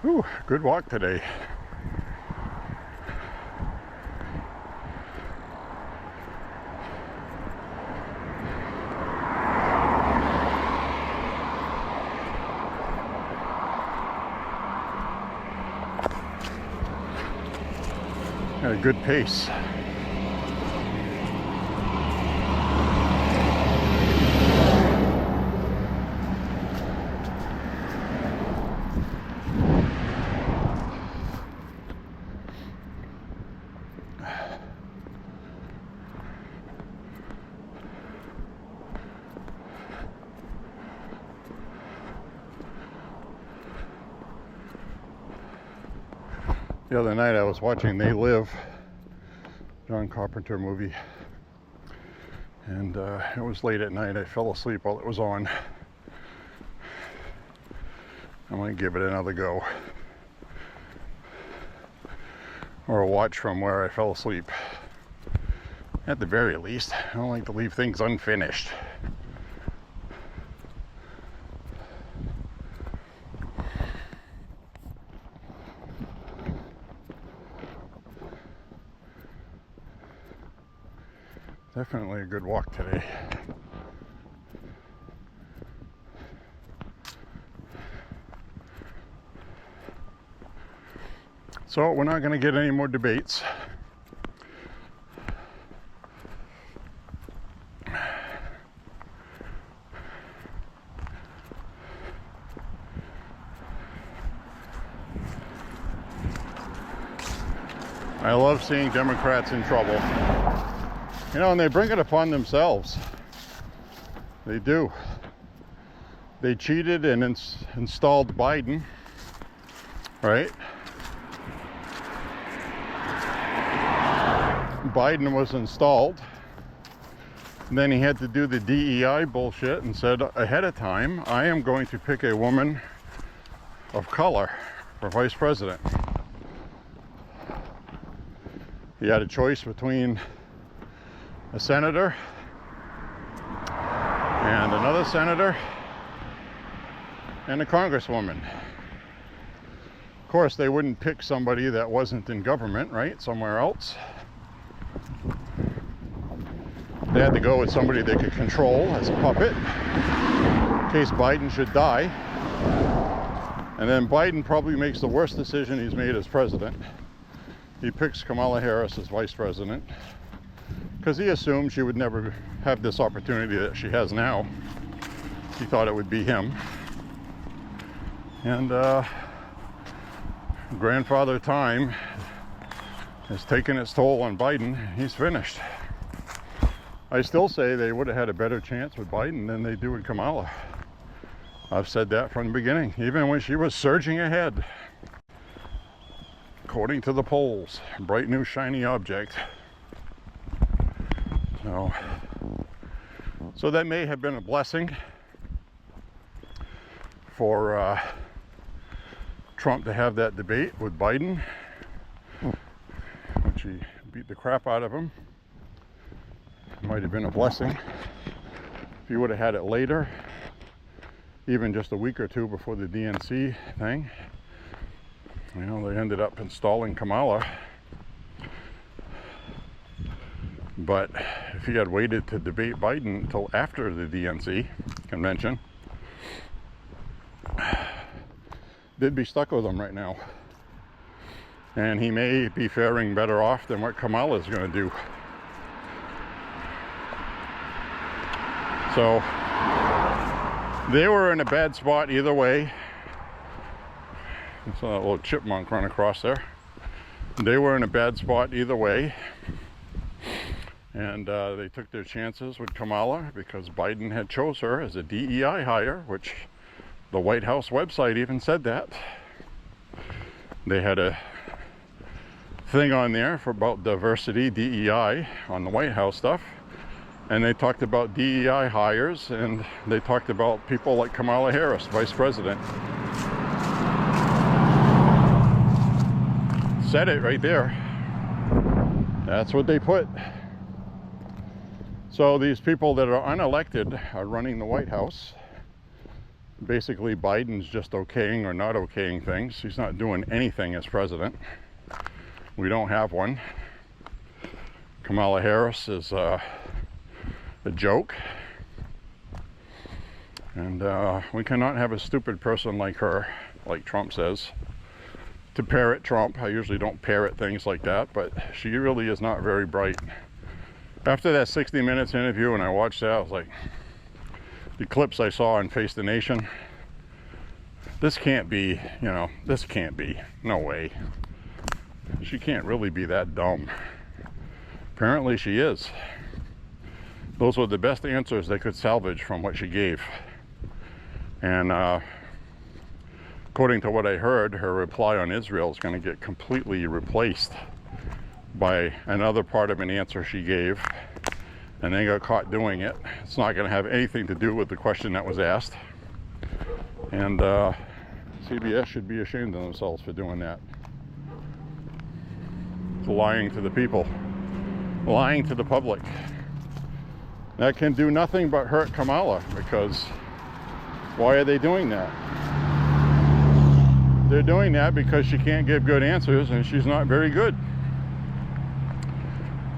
Whew, good walk today. Got a good pace. The other night I was watching They Live, John Carpenter movie, and it was late at night. I fell asleep while it was on. I might give it another go, or watch from where I fell asleep. At the very least, I don't like to leave things unfinished. Definitely a good walk today. So we're not going to get any more debates. I love seeing Democrats in trouble. You know, and they bring it upon themselves. They do. They cheated and installed Biden, right? Biden was installed. And then he had to do the DEI bullshit and said ahead of time, I am going to pick a woman of color for vice president. He had a choice between a senator and another senator and a congresswoman. Of course, they wouldn't pick somebody that wasn't in government, right? Somewhere else. They had to go with somebody they could control as a puppet in case Biden should die. And then Biden probably makes the worst decision he's made as president. He picks Kamala Harris as vice president because he assumed she would never have this opportunity that she has now. He thought it would be him. And grandfather time has taken its toll on Biden. He's finished. I still say they would have had a better chance with Biden than they do with Kamala. I've said that from the beginning, even when she was surging ahead. According to the polls, bright new shiny object. So that may have been a blessing for Trump to have that debate with Biden, which he beat the crap out of him. It might have been a blessing if you would have had it later, even just a week or two before the DNC thing. You know, they ended up installing Kamala. But if he had waited to debate Biden until after the DNC convention, they'd be stuck with him right now. And he may be faring better off than what Kamala's going to do. So they were in a bad spot either way. I saw that little chipmunk run across there. They were in a bad spot either way. And they took their chances with Kamala because Biden had chose her as a DEI hire, which the White House website even said that. They had a thing on there for about diversity, DEI, on the White House stuff. And they talked about DEI hires, and they talked about people like Kamala Harris, vice president. Said it right there. That's what they put. So these people that are unelected are running the White House. Basically, Biden's just okaying or not okaying things. He's not doing anything as president. We don't have one. Kamala Harris is a joke. And we cannot have a stupid person like her, like Trump says, to parrot Trump. I usually don't parrot things like that, but she really is not very bright. After that 60 Minutes interview, and I watched that, I was like, the clips I saw on Face the Nation, this can't be, you know, this can't be, no way. She can't really be that dumb. Apparently she is. Those were the best answers they could salvage from what she gave. And according to what I heard, her reply on Israel is going to get completely replaced by another part of an answer she gave, and they got caught doing it. It's not going to have anything to do with the question that was asked. And CBS should be ashamed of themselves for doing that. It's lying to the people, lying to the public. That can do nothing but hurt Kamala, because why are they doing that? They're doing that because she can't give good answers and she's not very good.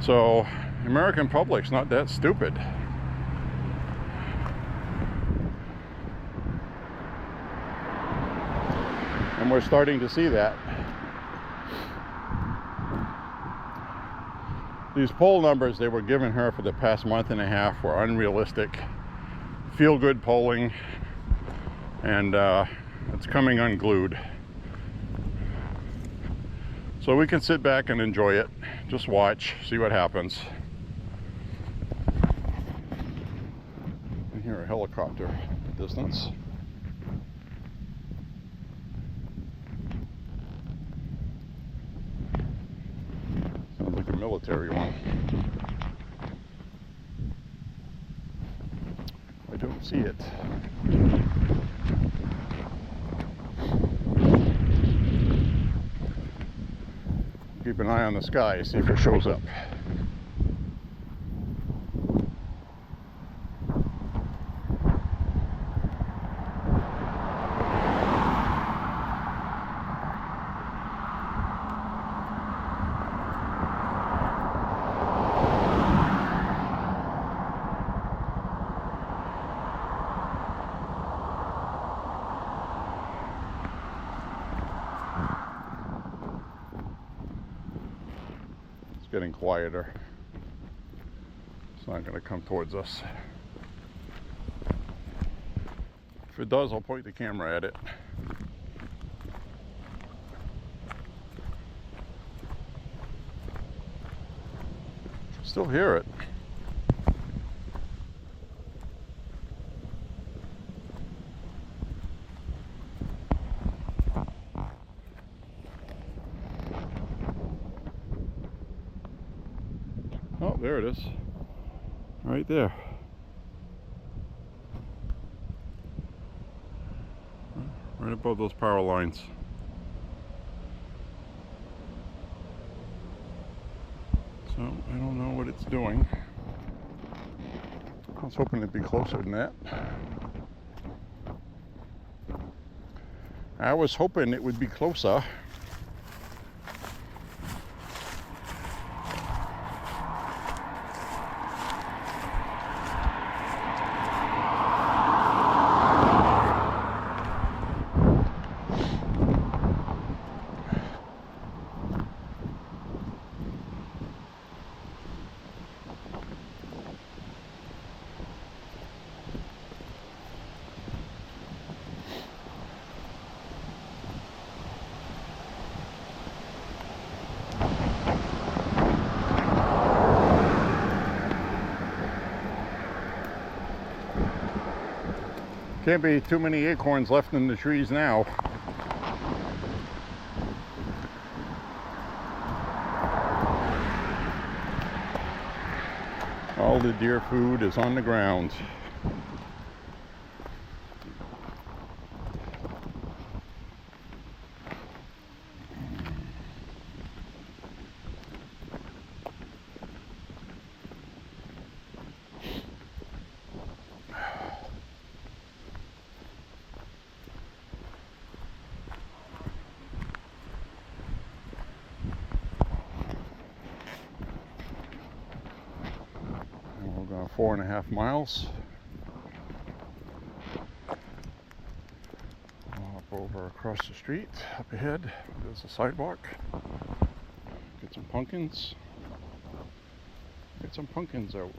So the American public's not that stupid. And we're starting to see that. These poll numbers they were giving her for the past month and a half were unrealistic, feel-good polling, and it's coming unglued. So we can sit back and enjoy it. Just watch, see what happens. I hear a helicopter in the distance. Sounds like a military one. I don't see it. Keep an eye on the sky, see if it shows up. Getting quieter. It's not going to come towards us. If it does, I'll point the camera at it. Still hear it. Oh, there it is. Right there. Right above those power lines. So, I don't know what it's doing. I was hoping it'd be closer than that. I was hoping it would be closer. Can't be too many acorns left in the trees now. All the deer food is on the ground. We're going 4.5 miles. Up over across the street, up ahead, there's a sidewalk. Get some pumpkins. Get some pumpkins out.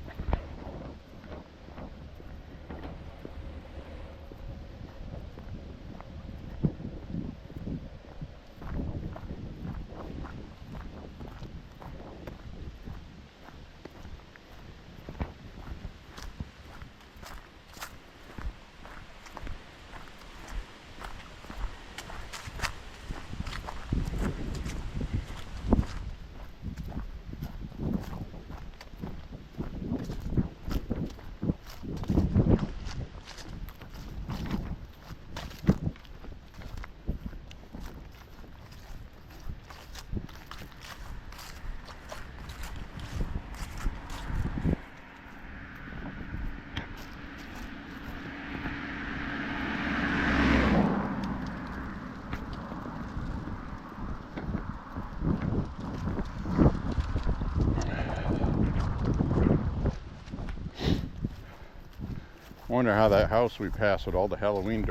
I wonder how that house we passed with all the Halloween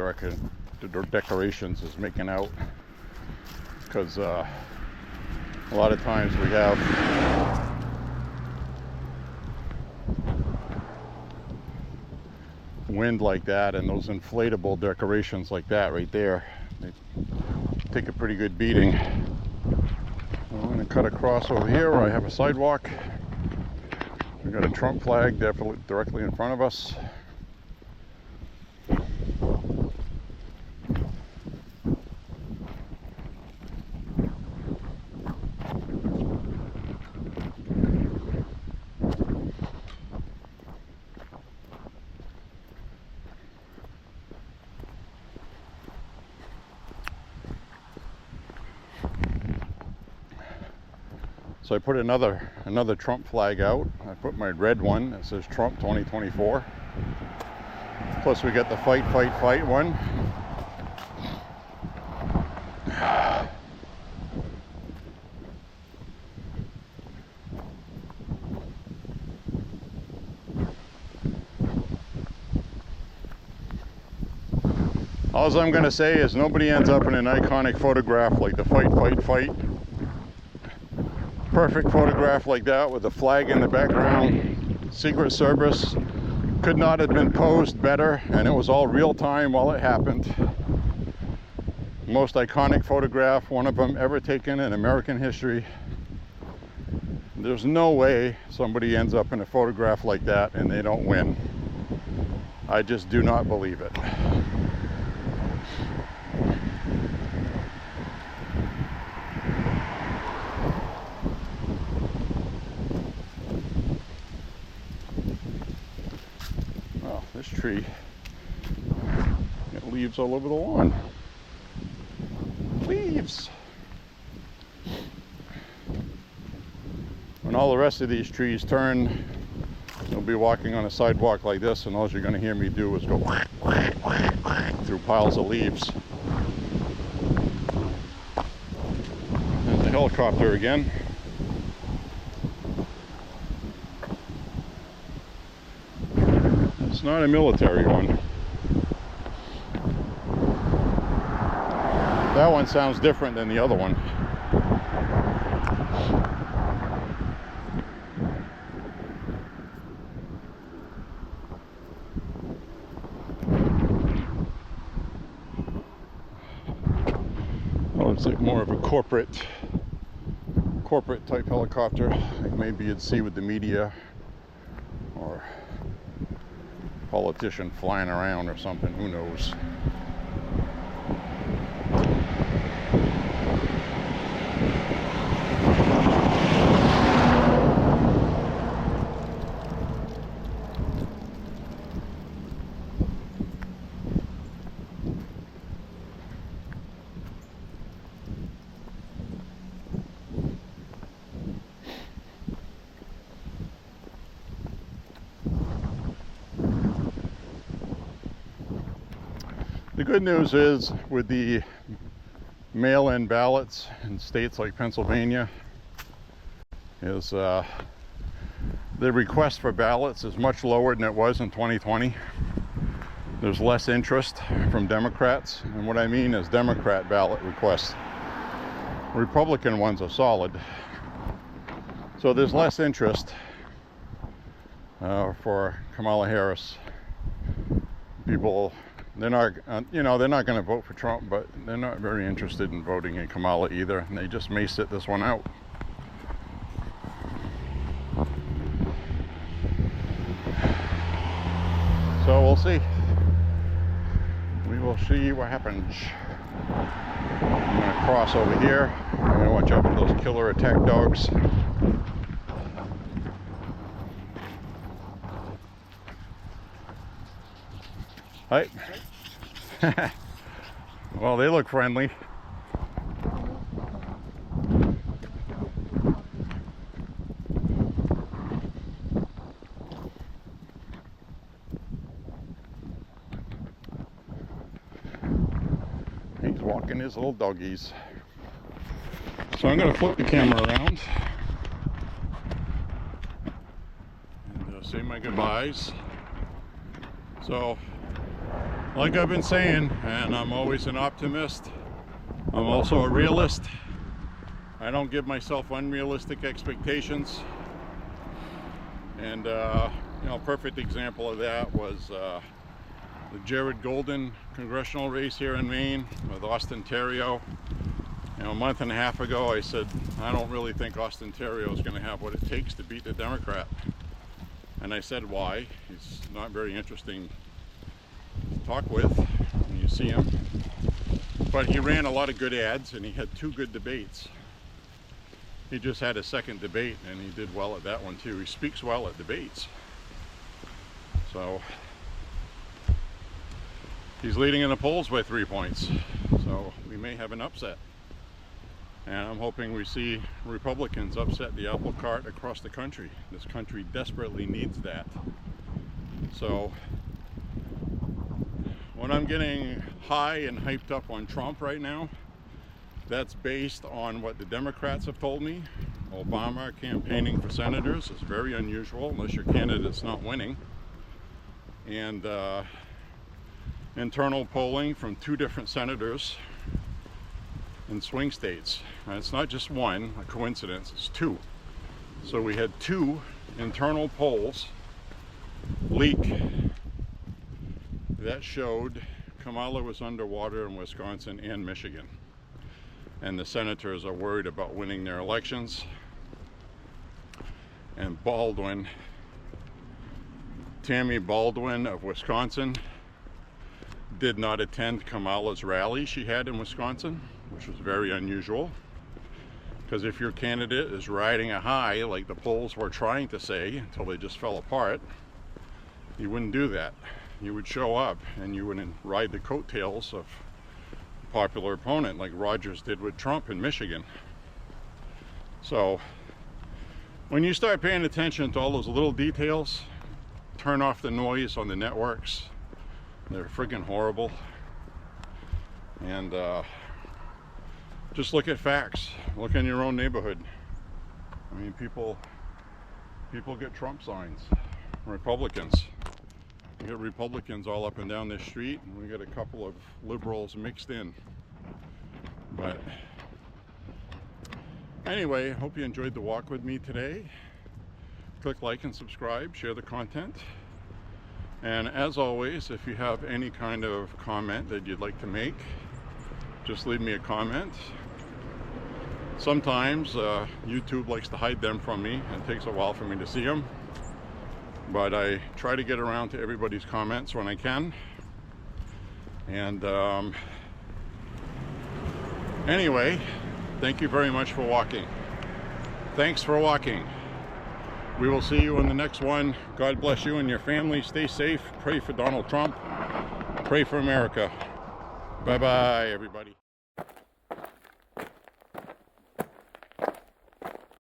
decorations is making out. Because a lot of times we have wind like that, and those inflatable decorations like that right there, they take a pretty good beating. cut across over here where I have a sidewalk. We got a Trump flag definitely directly in front of us. So I put another Trump flag out. I put my red one that says Trump 2024. Plus we got the fight, fight, fight one. All I'm gonna say is nobody ends up in an iconic photograph like the fight, fight, fight. Perfect photograph like that with the flag in the background. Secret Service could not have been posed better, and it was all real time while it happened. Most iconic photograph, one of them ever taken in American history. There's no way somebody ends up in a photograph like that and they don't win. I just do not believe it. This tree got leaves all over the lawn. Leaves. When all the rest of these trees turn, you'll be walking on a sidewalk like this, and all you're going to hear me do is go whack, whack, whack, whack through piles of leaves. There's the helicopter again. It's not a military one. That one sounds different than the other one. That looks like more of a corporate type helicopter, like maybe you'd see with the media or politician flying around or something, who knows. The good news is with the mail-in ballots in states like Pennsylvania is the request for ballots is much lower than it was in 2020. There's less interest from Democrats, and what I mean is Democrat ballot requests. Republican ones are solid. So there's less interest for Kamala Harris. People, they're not, they're not going to vote for Trump, but they're not very interested in voting in Kamala either, and they just may sit this one out. So we'll see. We will see what happens. I'm going to cross over here. I'm going to watch out for those killer attack dogs. Hi. Well, they look friendly. He's walking his little doggies. So I'm going to flip the camera around and say my goodbyes. So, like I've been saying, and I'm always an optimist, I'm also a realist. I don't give myself unrealistic expectations. And a perfect example of that was the Jared Golden congressional race here in Maine with Austin Terrio. You know, a month and a half ago I said I don't really think Austin Terrio is going to have what it takes to beat the Democrat. And I said why. He's not very interesting to talk with when you see him. But he ran a lot of good ads and he had 2 good debates. He just had a second debate and he did well at that one too. He speaks well at debates. So he's leading in the polls by 3 points. So we may have an upset. And I'm hoping we see Republicans upset the apple cart across the country. This country desperately needs that. So when I'm getting high and hyped up on Trump right now, that's based on what the Democrats have told me. Obama campaigning for senators is very unusual unless your candidate's not winning. And internal polling from 2 different senators in swing states. And it's not just one, a coincidence, it's 2. So we had 2 internal polls leak that showed Kamala was underwater in Wisconsin and Michigan. And the senators are worried about winning their elections. And Baldwin, Tammy Baldwin of Wisconsin, did not attend Kamala's rally she had in Wisconsin, which was very unusual. Because if your candidate is riding a high, like the polls were trying to say, until they just fell apart, you wouldn't do that. You would show up and you wouldn't ride the coattails of a popular opponent like Rogers did with Trump in Michigan. So when you start paying attention to all those little details, turn off the noise on the networks. They're friggin' horrible. And just look at facts. Look in your own neighborhood. I mean, people get Trump signs. Republicans. We get Republicans all up and down this street, and we get a couple of liberals mixed in. But anyway, hope you enjoyed the walk with me today. Click like and subscribe, share the content. And as always, if you have any kind of comment that you'd like to make, just leave me a comment. Sometimes YouTube likes to hide them from me, and it takes a while for me to see them. But I try to get around to everybody's comments when I can. And anyway, thank you very much for walking. Thanks for walking. We will see you in the next one. God bless you and your family. Stay safe. Pray for Donald Trump. Pray for America. Bye-bye, everybody.